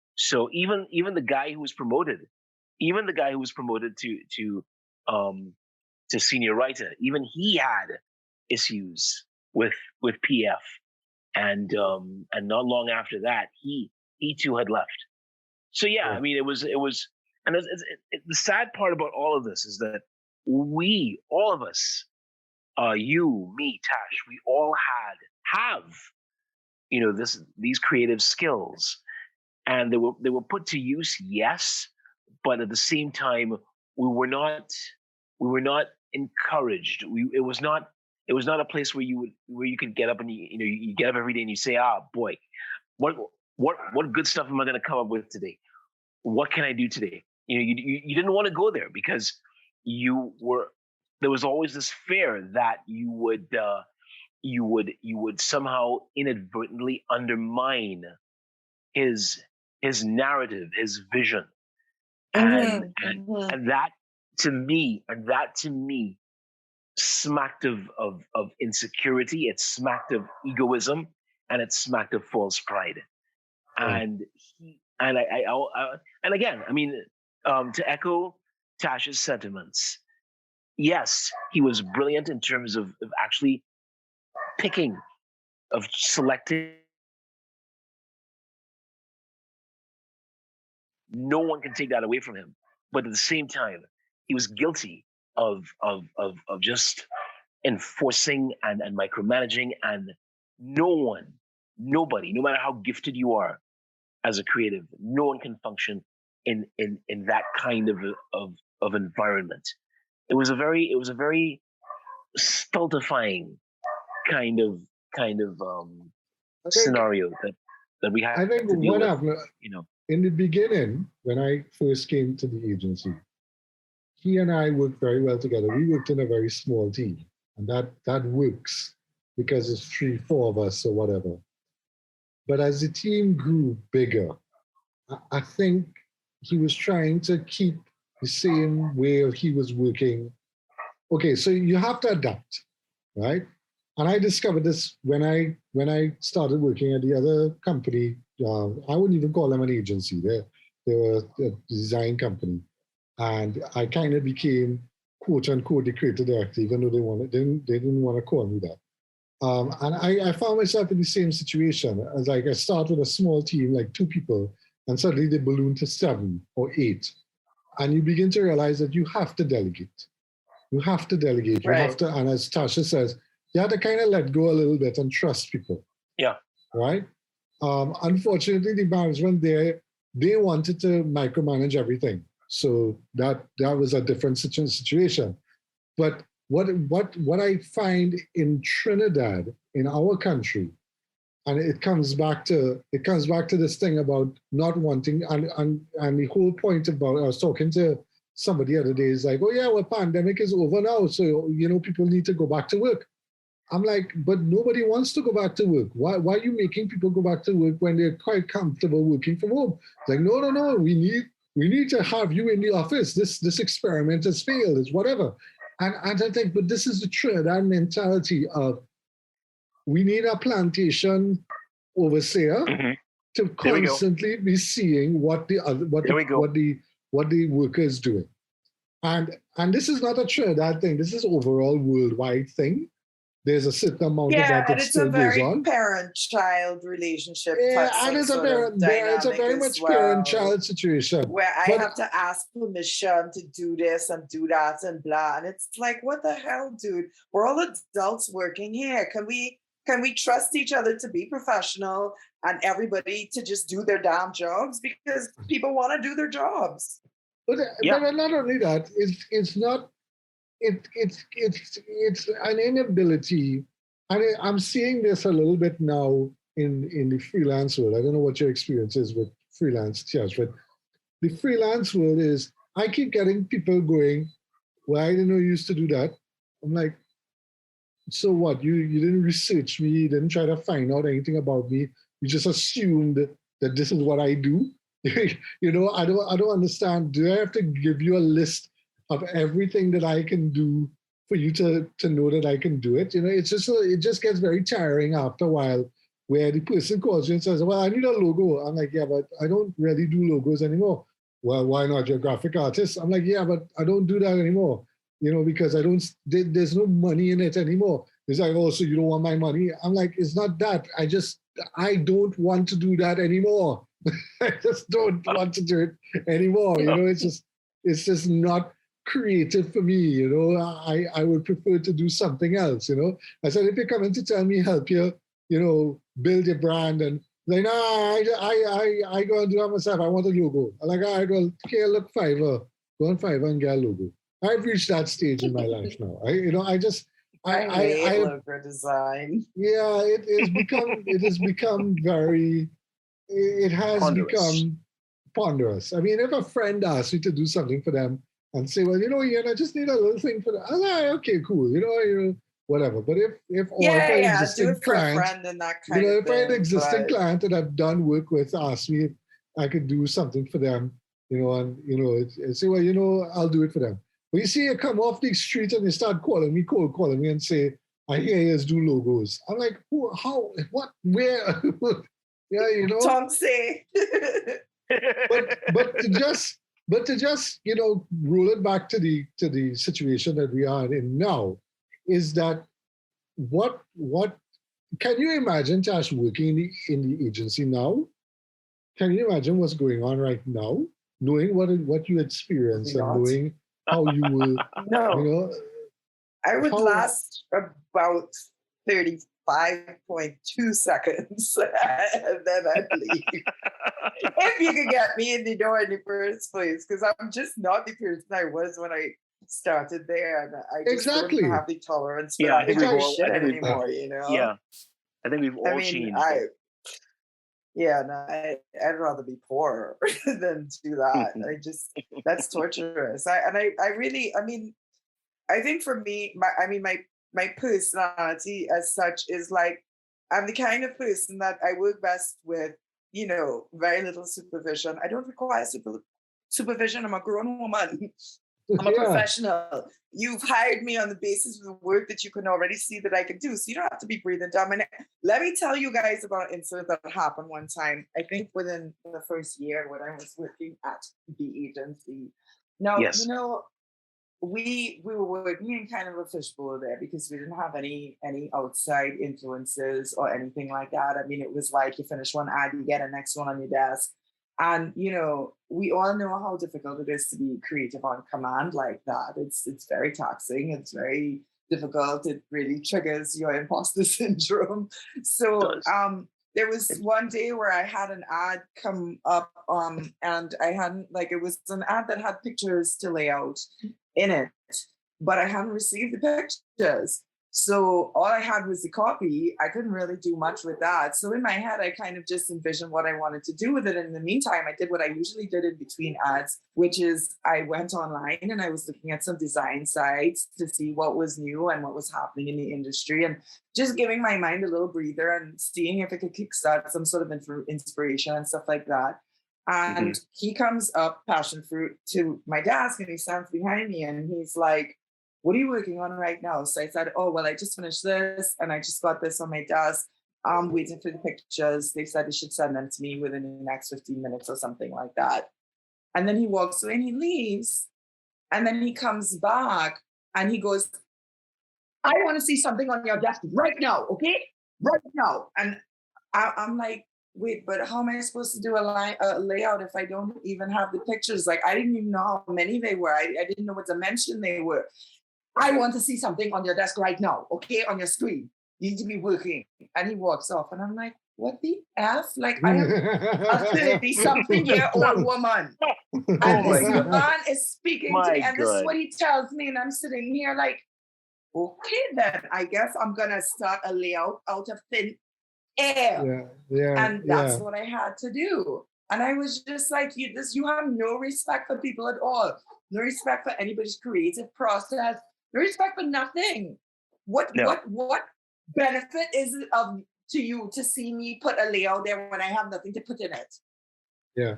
even the guy who was promoted to senior writer, even he had issues with PF, and not long after that he too had left. So yeah, I mean, it was, and the sad part about all of this is that all of us, you, me, Tash, we all have these creative skills, and they were put to use, yes, but at the same time, we were not encouraged. It was not a place where you could get up and you get up every day and you say, ah, boy, what good stuff am I going to come up with today? What can I do today? You didn't want to go there because there was always this fear that you would somehow inadvertently undermine his narrative, his vision, and that to me smacked of insecurity. It smacked of egoism, and it smacked of false pride. And and again, I mean, to echo Tasha's sentiments, yes, he was brilliant in terms of actually selecting. No one can take that away from him. But at the same time, he was guilty of just enforcing and micromanaging, and nobody, no matter how gifted you are as a creative, no one can function in that kind of environment. It was a very stultifying kind of scenario that we had. I think what happened, in the beginning, when I first came to the agency, he and I worked very well together. We worked in a very small team, and that works because it's 3-4 of us or whatever. But as the team grew bigger, I think he was trying to keep the same way he was working. Okay, so you have to adapt, right? And I discovered this when I started working at the other company. I wouldn't even call them an agency. They were a design company. And I kind of became, quote unquote, the creative director, even though they didn't want to call me that. And I found myself in the same situation. As like I started with a small team, like 2 people, and suddenly they ballooned to 7 or 8. And you begin to realize that you have to delegate. You have to delegate. You have to, and as Tasha says, you have to kind of let go a little bit and trust people. Yeah. Right? Unfortunately, the management there, they wanted to micromanage everything. So that was a different situation. But what I find in Trinidad, in our country, and it comes back to this thing about not wanting, and the whole point about, I was talking to somebody the other day, is like, oh yeah, well, pandemic is over now, so people need to go back to work. I'm like, but nobody wants to go back to work. Why are you making people go back to work when they're quite comfortable working from home? It's like, no, we need to have you in the office. This experiment has failed, it's whatever. And I think, but this is the Trinidad mentality of, we need a plantation overseer to constantly be seeing what the worker is doing. And this is not a Trinidad thing. This is overall worldwide thing. There's a certain amount of that that still goes on. Yeah, and it's a very parent-child relationship. Yeah, and it's a very much parent-child situation. Where I have to ask permission to do this and do that and blah. And it's like, what the hell, dude? We're all adults working here. Can we trust each other to be professional and everybody to just do their damn jobs? Because people want to do their jobs. But not only that, it's not. It's an inability, and I'm seeing this a little bit now in the freelance world. I don't know what your experience is with freelance, Tiash, but the freelance world is, I keep getting people going, well, I didn't know you used to do that. I'm like, so what? You didn't research me, you didn't try to find out anything about me. You just assumed that this is what I do. I don't understand. Do I have to give you a list of everything that I can do for you to know that I can do it? It just gets very tiring after a while, where the person calls you and says, well, I need a logo. I'm like, yeah, but I don't really do logos anymore. Well, why not? You're a graphic artist. I'm like, yeah, but I don't do that anymore, because there's no money in it anymore. It's like, oh, so you don't want my money? I'm like, it's not that. I don't want to do that anymore. I just don't want to do it anymore. It's just not creative for me. I would prefer to do something else. I said, if you're coming to tell me help you, build your brand and Like, nah, I go and do that myself. I want a logo. I'm like, I go, okay, look, Fiverr. Go on Fiverr and get a logo. I've reached that stage in my life now. I hate logo design. Yeah, it has become very, it has Ponderous. become ponderous. I mean, if a friend asks you to do something for them and say, well, Ian, I just need a little thing for that. I'm like, okay, cool, whatever. But if Yeah, an yeah, do existing it for a client, friend and that kind of if I had an thing. existing But client that I've done work with ask me if I could do something for them, and say, well, I'll do it for them. But you see, you come off the street and they start cold calling me and say, I hear you do logos. I'm like, who, how, what, where? Yeah, Tom say. but to just roll it back to the situation that we are in now, is that what can you imagine, Tash, working in the agency now? Can you imagine what's going on right now, knowing what you experience and knowing how you will, No. I would last about 35.2 seconds and then I'd leave. If you could get me in the door in the first place, because I'm just not the person I was when I started there, and I just don't have the tolerance for that kind of shit anymore, Yeah, I think we've all changed. I'd rather be poor than do that. That's torturous. I think for me, my personality as such is like, I'm the kind of person that I work best with, very little supervision. I don't require supervision. I'm a grown woman. I'm a professional. You've hired me on the basis of the work that you can already see that I can do. So you don't have to be breathing down my neck. Let me tell you guys about an incident that happened one time, I think within the first year when I was working at the agency. Now, we were working in kind of a fishbowl there because we didn't have any outside influences or anything like that. I mean, it was like you finish one ad, you get a next one on your desk. And, we all know how difficult it is to be creative on command like that. It's very taxing. It's very difficult. It really triggers your imposter syndrome. So there was one day where I had an ad come up and I hadn't, it was an ad that had pictures to lay out in it, but I hadn't received the pictures. So all I had was the copy. I couldn't really do much with that. So in my head, I kind of just envisioned what I wanted to do with it. And in the meantime, I did what I usually did in between ads, which is I went online and I was looking at some design sites to see what was new and what was happening in the industry, and just giving my mind a little breather and seeing if it could kickstart some sort of inspiration and stuff like that. And he comes up, passion fruit, to my desk and he stands behind me and he's like, what are you working on right now? So I said, oh, well, I just finished this and I just got this on my desk. I'm waiting for the pictures. They said they should send them to me within the next 15 minutes or something like that. And then he walks away and he leaves. And then he comes back and he goes, I want to see something on your desk right now, okay? Right now. And I'm like, wait, but how am I supposed to do a layout if I don't even have the pictures? Like, I didn't even know how many they were. I didn't know what dimension they were. I want to see something on your desk right now, okay? On your screen. You need to be working. And he walks off. And I'm like, what the F? Like, I am a 30-something-year-old woman. And this man is speaking to me. And this is what he tells me. And I'm sitting here like, okay, then. I guess I'm going to start a layout out of thin air. And that's what I had to do. And I was just like, you have no respect for people at all. No respect for anybody's creative process. No respect for nothing. What benefit is it to you to see me put a layout there when I have nothing to put in it? Yeah.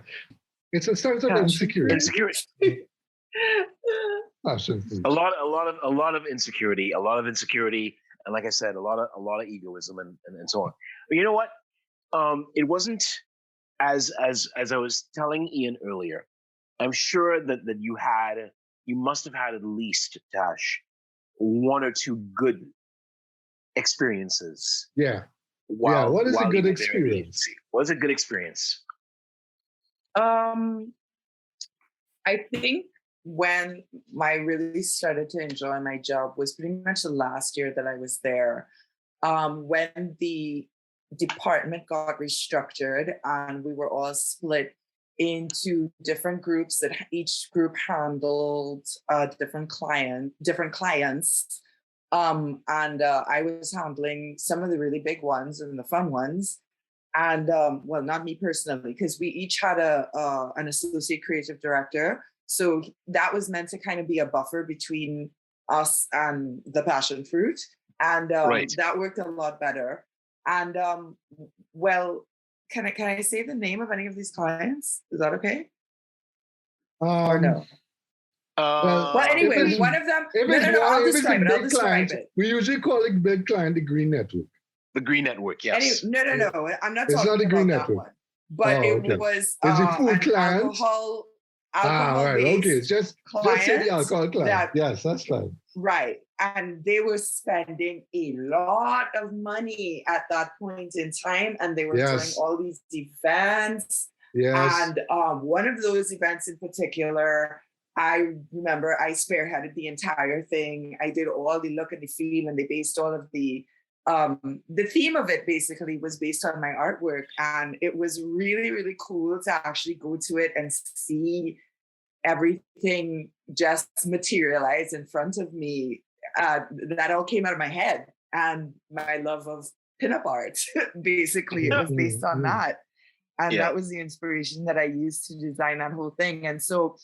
It's a sort of insecurity. A lot of insecurity, and like I said, a lot of egoism and so on. But you know what? It wasn't as I was telling Ian earlier. I'm sure that you must have had at least, Tash, one or two good experiences. Yeah. What is a good experience? What's a good experience? I think when I really started to enjoy my job was pretty much the last year that I was there. When the department got restructured and we were all split into different groups that each group handled different clients. And I was handling some of the really big ones and the fun ones. And well, not me personally, because we each had an associate creative director. So that was meant to kind of be a buffer between us and the passion fruit. And that worked a lot better. And well, can I say the name of any of these clients? Is that okay? Or no? Well, anyway, one of them. No. I'll describe it. We usually call it big client the Green Network. The Green Network, yes. Anyway, no. I'm not it's talking not the Green about Network. That one. But it was Is it food client? Alcohol right. Okay. Just say the alcohol client. Yes, that's fine. Right. And they were spending a lot of money at that point in time. And they were doing all these events. Yes. And one of those events in particular, I remember I spearheaded the entire thing. I did all the look and the feel, and they based all of the theme of it basically was based on my artwork. And it was really, really cool to actually go to it and see everything just materialize in front of me. That all came out of my head and my love of pinup art. Basically, it was based on that. And that was the inspiration that I used to design that whole thing. And so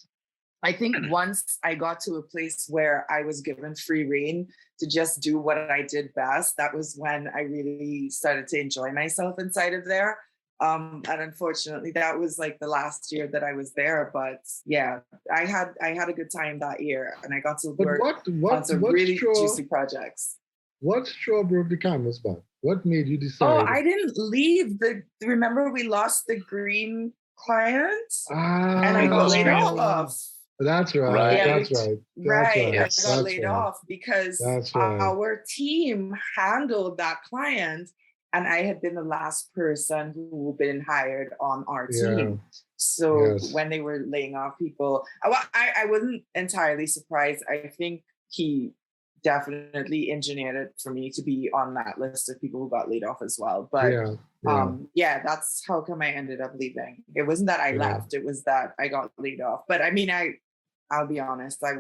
I think once I got to a place where I was given free rein to just do what I did best, that was when I really started to enjoy myself inside of there. And unfortunately, that was like the last year that I was there. But yeah, I had a good time that year, and I got to work on some really juicy projects. What straw broke the camel's back? What made you decide? Oh, I didn't leave. Remember we lost the green client, and I got laid off. That's right. Yeah, that's right. Right. I got laid off because our team handled that client. And I had been the last person who had been hired on our team. So when they were laying off people, I wasn't entirely surprised. I think he definitely engineered it for me to be on that list of people who got laid off as well. But that's how come I ended up leaving. It wasn't that I left, it was that I got laid off. But I mean, I'll be honest, I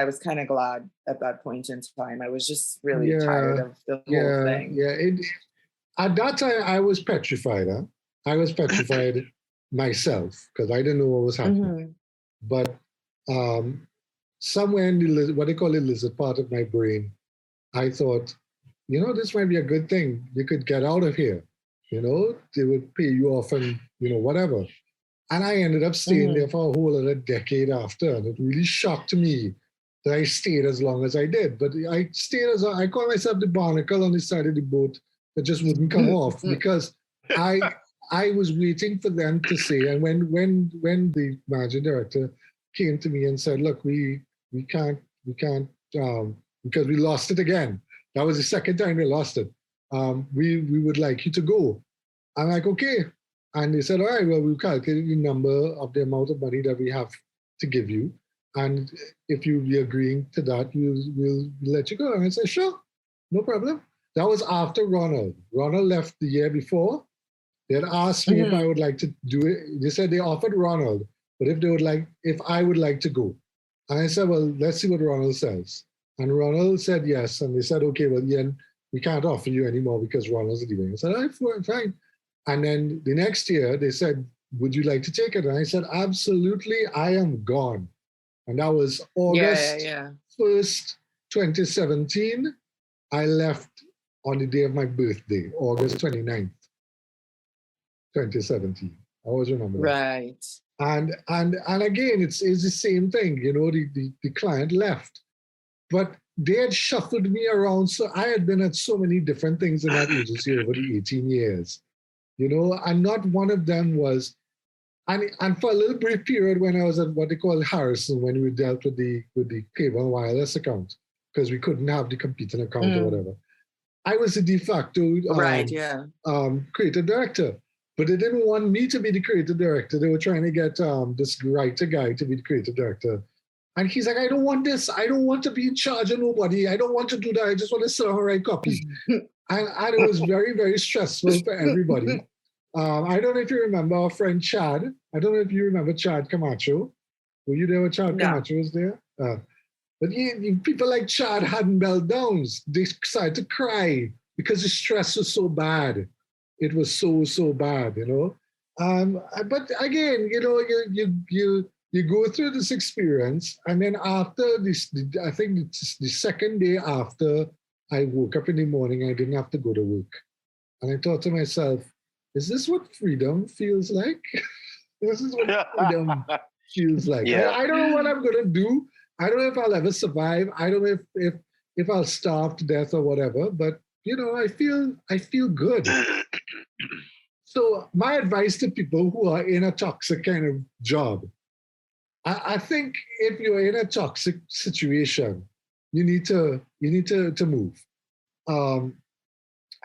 was kind of glad at that point in time. I was just really tired of the whole thing. At that time, I was petrified. I was petrified myself because I didn't know what was happening. But somewhere in the what they call the lizard part of my brain, I thought, this might be a good thing. You could get out of here. They would pay you off and, whatever. And I ended up staying there for a whole other decade after. And it really shocked me that I stayed as long as I did. But I stayed I call myself the barnacle on the side of the boat that just wouldn't come off because I was waiting for them to say, and when the managing director came to me and said, look, we can't because we lost it again. That was the second time we lost it. We would like you to go. I'm like, okay. And they said, all right, well, we'll calculate the number of the amount of money that we have to give you. And if you'll be agreeing to that, we'll let you go. And I said, sure, no problem. That was after Ronald. Ronald left the year before. They had asked me if I would like to do it. They said they offered Ronald, but if I would like to go. And I said, well, let's see what Ronald says. And Ronald said yes. And they said, okay, well, Ian, we can't offer you anymore because Ronald's leaving. I said, all right, fine. And then the next year they said, would you like to take it? And I said, absolutely, I am gone. And that was August 1st, 2017. I left on the day of my birthday, August 29th, 2017. I always remember that. Right. And again, it's the same thing. The client left. But they had shuffled me around. So I had been at so many different things in that agency over the 18 years. And not one of them was, and for a little brief period when I was at what they call Harrison, when we dealt with the cable and wireless account, because we couldn't have the competing account or whatever. I was the de facto creative director, but they didn't want me to be the creative director. They were trying to get this writer guy to be the creative director. And he's like, I don't want this. I don't want to be in charge of nobody. I don't want to do that. I just want to sit down and write copy. and it was very, very stressful for everybody. I don't know if you remember our friend Chad. I don't know if you remember Chad Camacho. Were you there when Chad Camacho was there? But people like Chad had meltdowns. They started to cry because the stress was so bad. It was so bad, But again, you go through this experience, and then after this, I think it's the second day after I woke up in the morning, I didn't have to go to work. And I thought to myself, is this what freedom feels like? This is what freedom feels like. Yeah. I don't know what I'm going to do. I don't know if I'll ever survive. I don't know if I'll starve to death or whatever, but I feel good. So my advice to people who are in a toxic kind of job, I think if you're in a toxic situation, you need to move,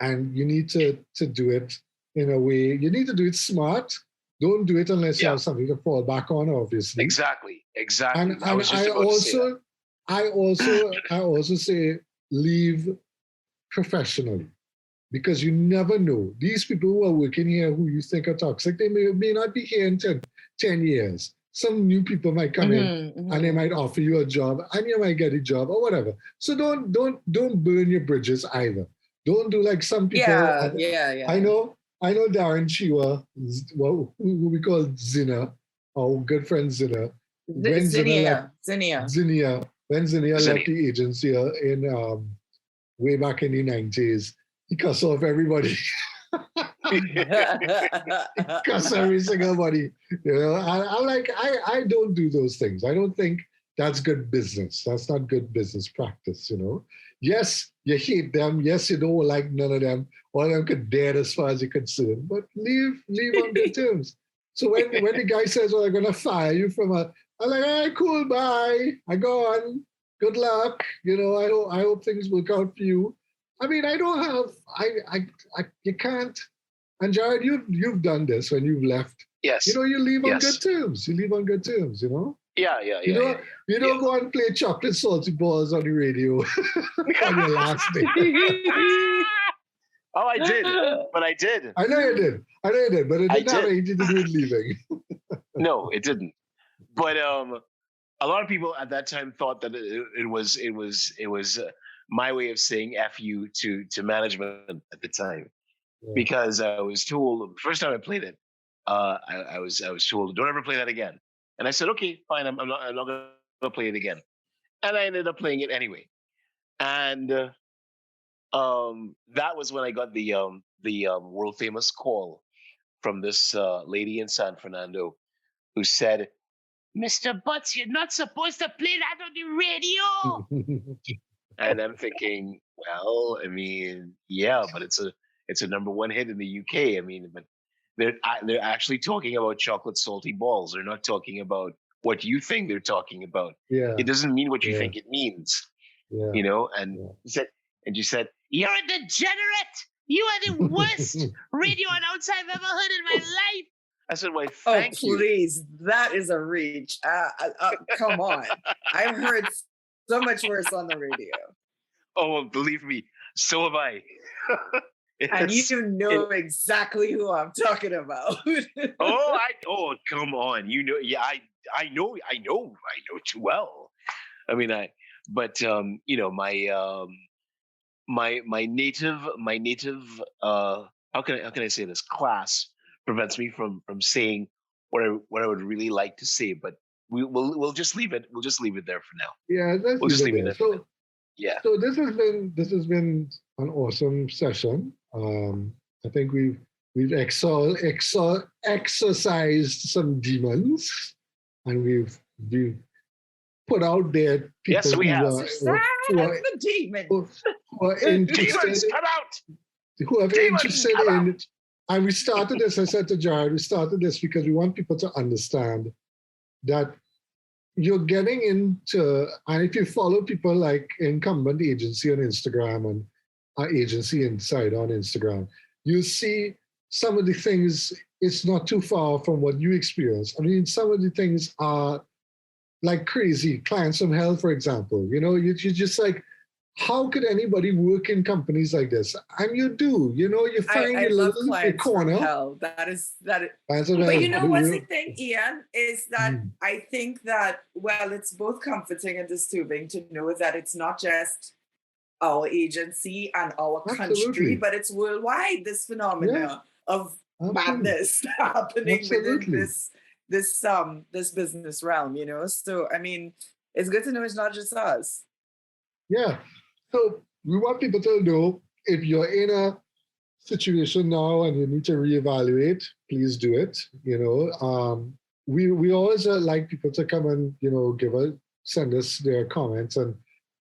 and you need to do it in a way. You need to do it smart. Don't do it unless you have something to fall back on, obviously. Exactly. And I also say leave professionally, because you never know. These people who are working here who you think are toxic, they may not be here in 10 years. Some new people might come in and they might offer you a job and you might get a job or whatever. So don't burn your bridges either. Don't do like some people. Yeah. I know Darren Chiwa, who we call Zina, our good friend Zina. Zinnia. When Zinnia left the agency in way back in the 90s, he cussed off everybody. Cuss every single body. I don't do those things. I don't think that's good business. That's not good business practice, Yes, you hate them. Yes, you don't like none of them. All of them could dead as far as you're concerned. But leave on good terms. So when the guy says, well, I'm going to fire you I'm like, all right, cool, bye. I go on. Good luck. I hope things work out for you. I mean, I don't have, you can't. And Jared, you've done this when you've left. Yes. You leave on good terms. You leave on good terms, Yeah. You don't go and play chocolate salty balls on the radio on your last day. Oh, I did. But I did. I know you did, but it didn't have anything to do with leaving. No, it didn't. But a lot of people at that time thought that it was my way of saying F you to management at the time. Yeah. Because I was told, first time I played it, I was told, don't ever play that again. And I said, okay, fine, I'm not going to play it again. And I ended up playing it anyway. And that was when I got the world famous call from this lady in San Fernando who said, Mr. Butts, you're not supposed to play that on the radio. And I'm thinking, well, I mean, yeah, but it's a number one hit in the UK. I mean, but they're actually talking about chocolate salty balls. They're not talking about what you think they're talking about. Yeah. It doesn't mean what you think it means. Yeah. And you said, you're a degenerate. You are the worst radio announcer I've ever heard in my life. I said, well, thank you. Oh, please. That is a reach. Come on. I've heard so much worse on the radio. Oh, well, believe me, so have I. And you know exactly who I'm talking about. Oh, come on. I know too well. I mean, my native how can I say this, class prevents me from saying what I would really like to say, but we'll just leave it. We'll just leave it there for now. Yeah, we'll just leave it there. So, yeah. So this has been an awesome session. I think we've exorcised some demons, and we've put out there people yes, we have. The demons. Who are interested, demons, come out. Who are interested in it. And we started this, I said to Jared, we started this because we want people to understand that you're getting into, and if you follow people like Incumbent Agency on Instagram and our Agency Inside on Instagram, you see some of the things, it's not too far from what you experience. I mean, some of the things are like crazy. Clients from hell, for example, you're just like, how could anybody work in companies like this? And you do, you know, you find I your love little your clients from corner. hell. That is. That's what But I, you know what's the you thing, Ian, is that I think that, well, it's both comforting and disturbing to know that it's not just our agency and our country, but it's worldwide, this phenomena of madness happening within this business realm, you know? So, I mean, it's good to know it's not just us. Yeah. So we want people to know if you're in a situation now and you need to reevaluate, please do it. You know, we always like people to come and, you know, send us their comments and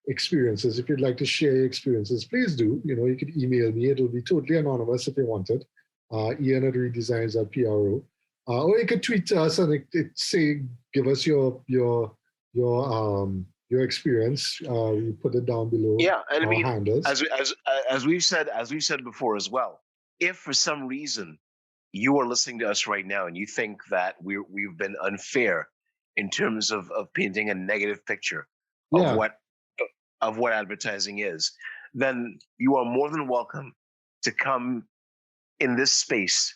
experiences. If you'd like to share your experiences, please do. You know, you could email me. It'll be totally anonymous if you want it. Ian@redesigns.pro. Or you could tweet to us and give us your experience. We put it down below. Yeah, and I mean, handles. as we've said before as well, if for some reason you are listening to us right now and you think that we've been unfair in terms of painting a negative picture of what advertising is, then you are more than welcome to come in this space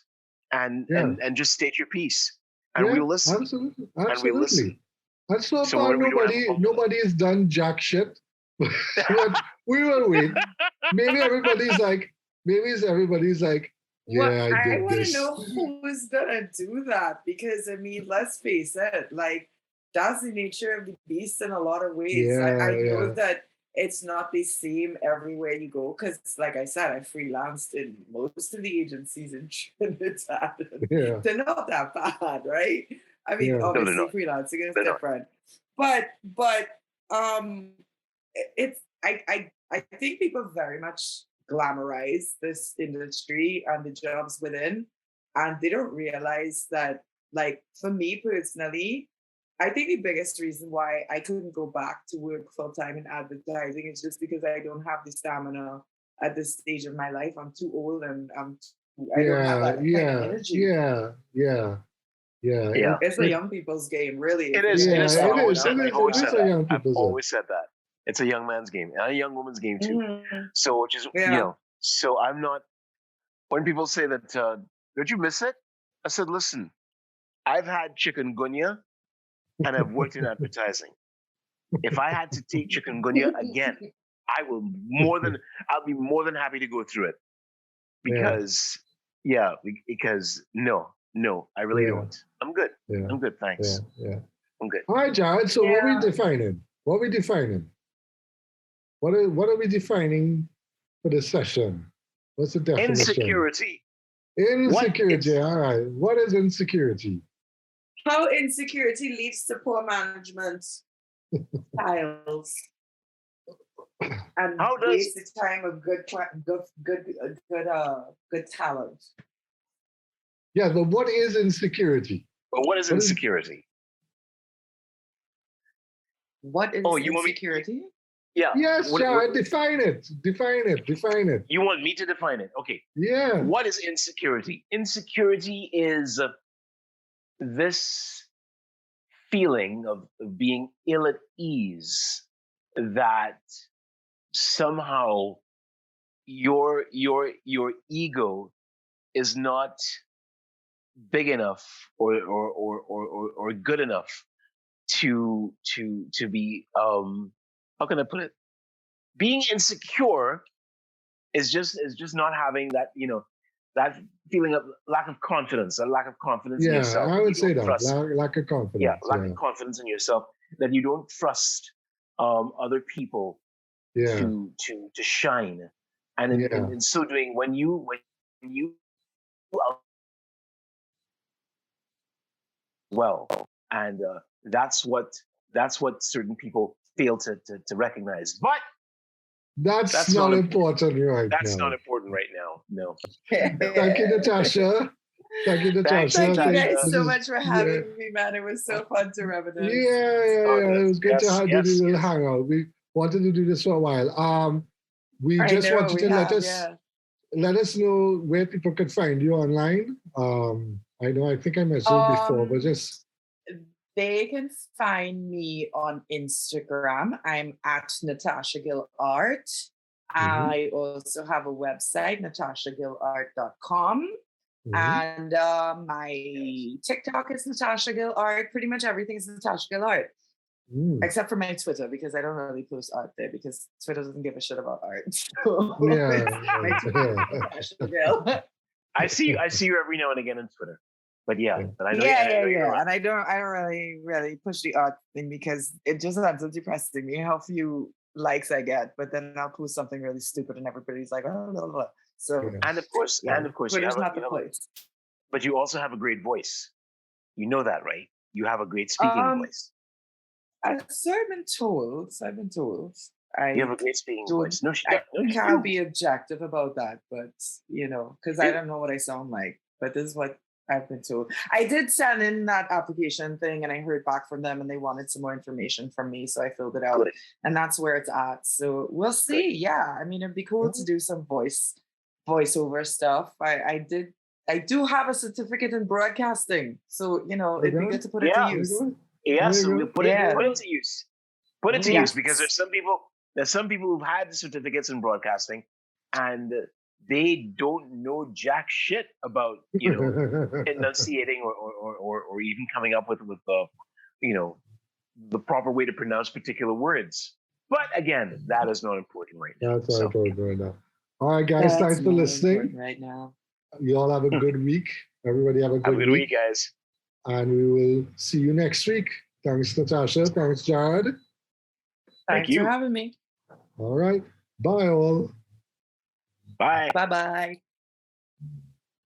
and just state your piece, and we'll listen. Absolutely. And we listen. That's not so nobody has done jack shit. But we will wait. Maybe everybody's like, yeah, well, I want to know who's gonna do that, because I mean, let's face it, like, that's the nature of the beast in a lot of ways. I know that it's not the same everywhere you go, because like I said, I freelanced in most of the agencies in Trinidad. They're not that bad, right? I mean, obviously freelancing is different. But it's I think people very much glamorize this industry and the jobs within, and they don't realize that, like, for me personally, I think the biggest reason why I couldn't go back to work full time in advertising is just because I don't have the stamina at this stage of my life. I'm too old and I don't have that kind of energy. Yeah. It's a young people's game, really. It is. I've always said that. It's a young man's game and a young woman's game too. Mm-hmm. So, which is, you know, so I'm not, when people say that, don't you miss it? I said, listen, I've had chikungunya and I've worked in advertising. If I had to take chikungunya again, I'll be more than happy to go through it. Because, no, I really don't. I'm good. I'm good, thanks. I'm good. All right, Jared, so what are we defining? What are we defining for this session? What's the definition? Insecurity. All right. What is insecurity? How insecurity leads to poor management styles and waste the time of good talent. Yeah, but what is insecurity? But what is insecurity? What is insecurity? Yeah. Yes, Jared, define it. You want me to define it? Okay. Yeah. What is insecurity? Insecurity is this feeling of being ill at ease, that somehow your ego is not big enough or good enough to be how can I put it? Being insecure is just not having that, you know, that feeling of lack of confidence in yourself. Yeah, I would say that. Lack of confidence. Yeah, lack of confidence in yourself, that you don't trust other people to shine. And in so doing, when you well, and that's what certain people fail to recognize. But that's not important right now. That's not important right now. No. Thank you, Natasha. Thank you guys so much for having me, man. It was so fun to reminisce. Yeah. It was good to have this little hangout. We wanted to do this for a while. We just wanted to let us know where people could find you online. I think I mentioned it before, but just They can find me on Instagram. I'm at Natasha Gill Art. I also have a website, natashagillart.com. And my TikTok is Natasha Gill Art. Pretty much everything is Natasha Gill Art. Except for my Twitter, because I don't really post art there because Twitter doesn't give a shit about art. So I see you every now and again on Twitter. But but I know and I don't really push the art thing because it just ends up depressing me how few likes I get. But then I'll post something really stupid and everybody's like, oh, blah, blah. So and of course, Twitter's not the place. But you also have a great voice. You know that, right? You have a great speaking voice. I've been told. You have a great speaking voice. No, I can't be objective about that, but because I don't know what I sound like. But this is what I've been told. I did send in that application thing, and I heard back from them, and they wanted some more information from me, so I filled it out, and that's where it's at. So we'll see. Good. Yeah, I mean, it'd be cool to do some voiceover stuff. I do have a certificate in broadcasting, so it'd be good to put it to use. Yeah, so we'll put it to use. Put it to use because there's some people who've had the certificates in broadcasting, and they don't know jack shit about enunciating or even coming up with the proper way to pronounce particular words. But again, that is not important right now. That's not important right now. All right, guys, thanks for listening. Right now, you all have a good week. Everybody have a good week, guys. And we will see you next week. Thanks, Natasha. Thanks, Jared. Thanks for having me. All right. Bye, all. Bye. Bye-bye.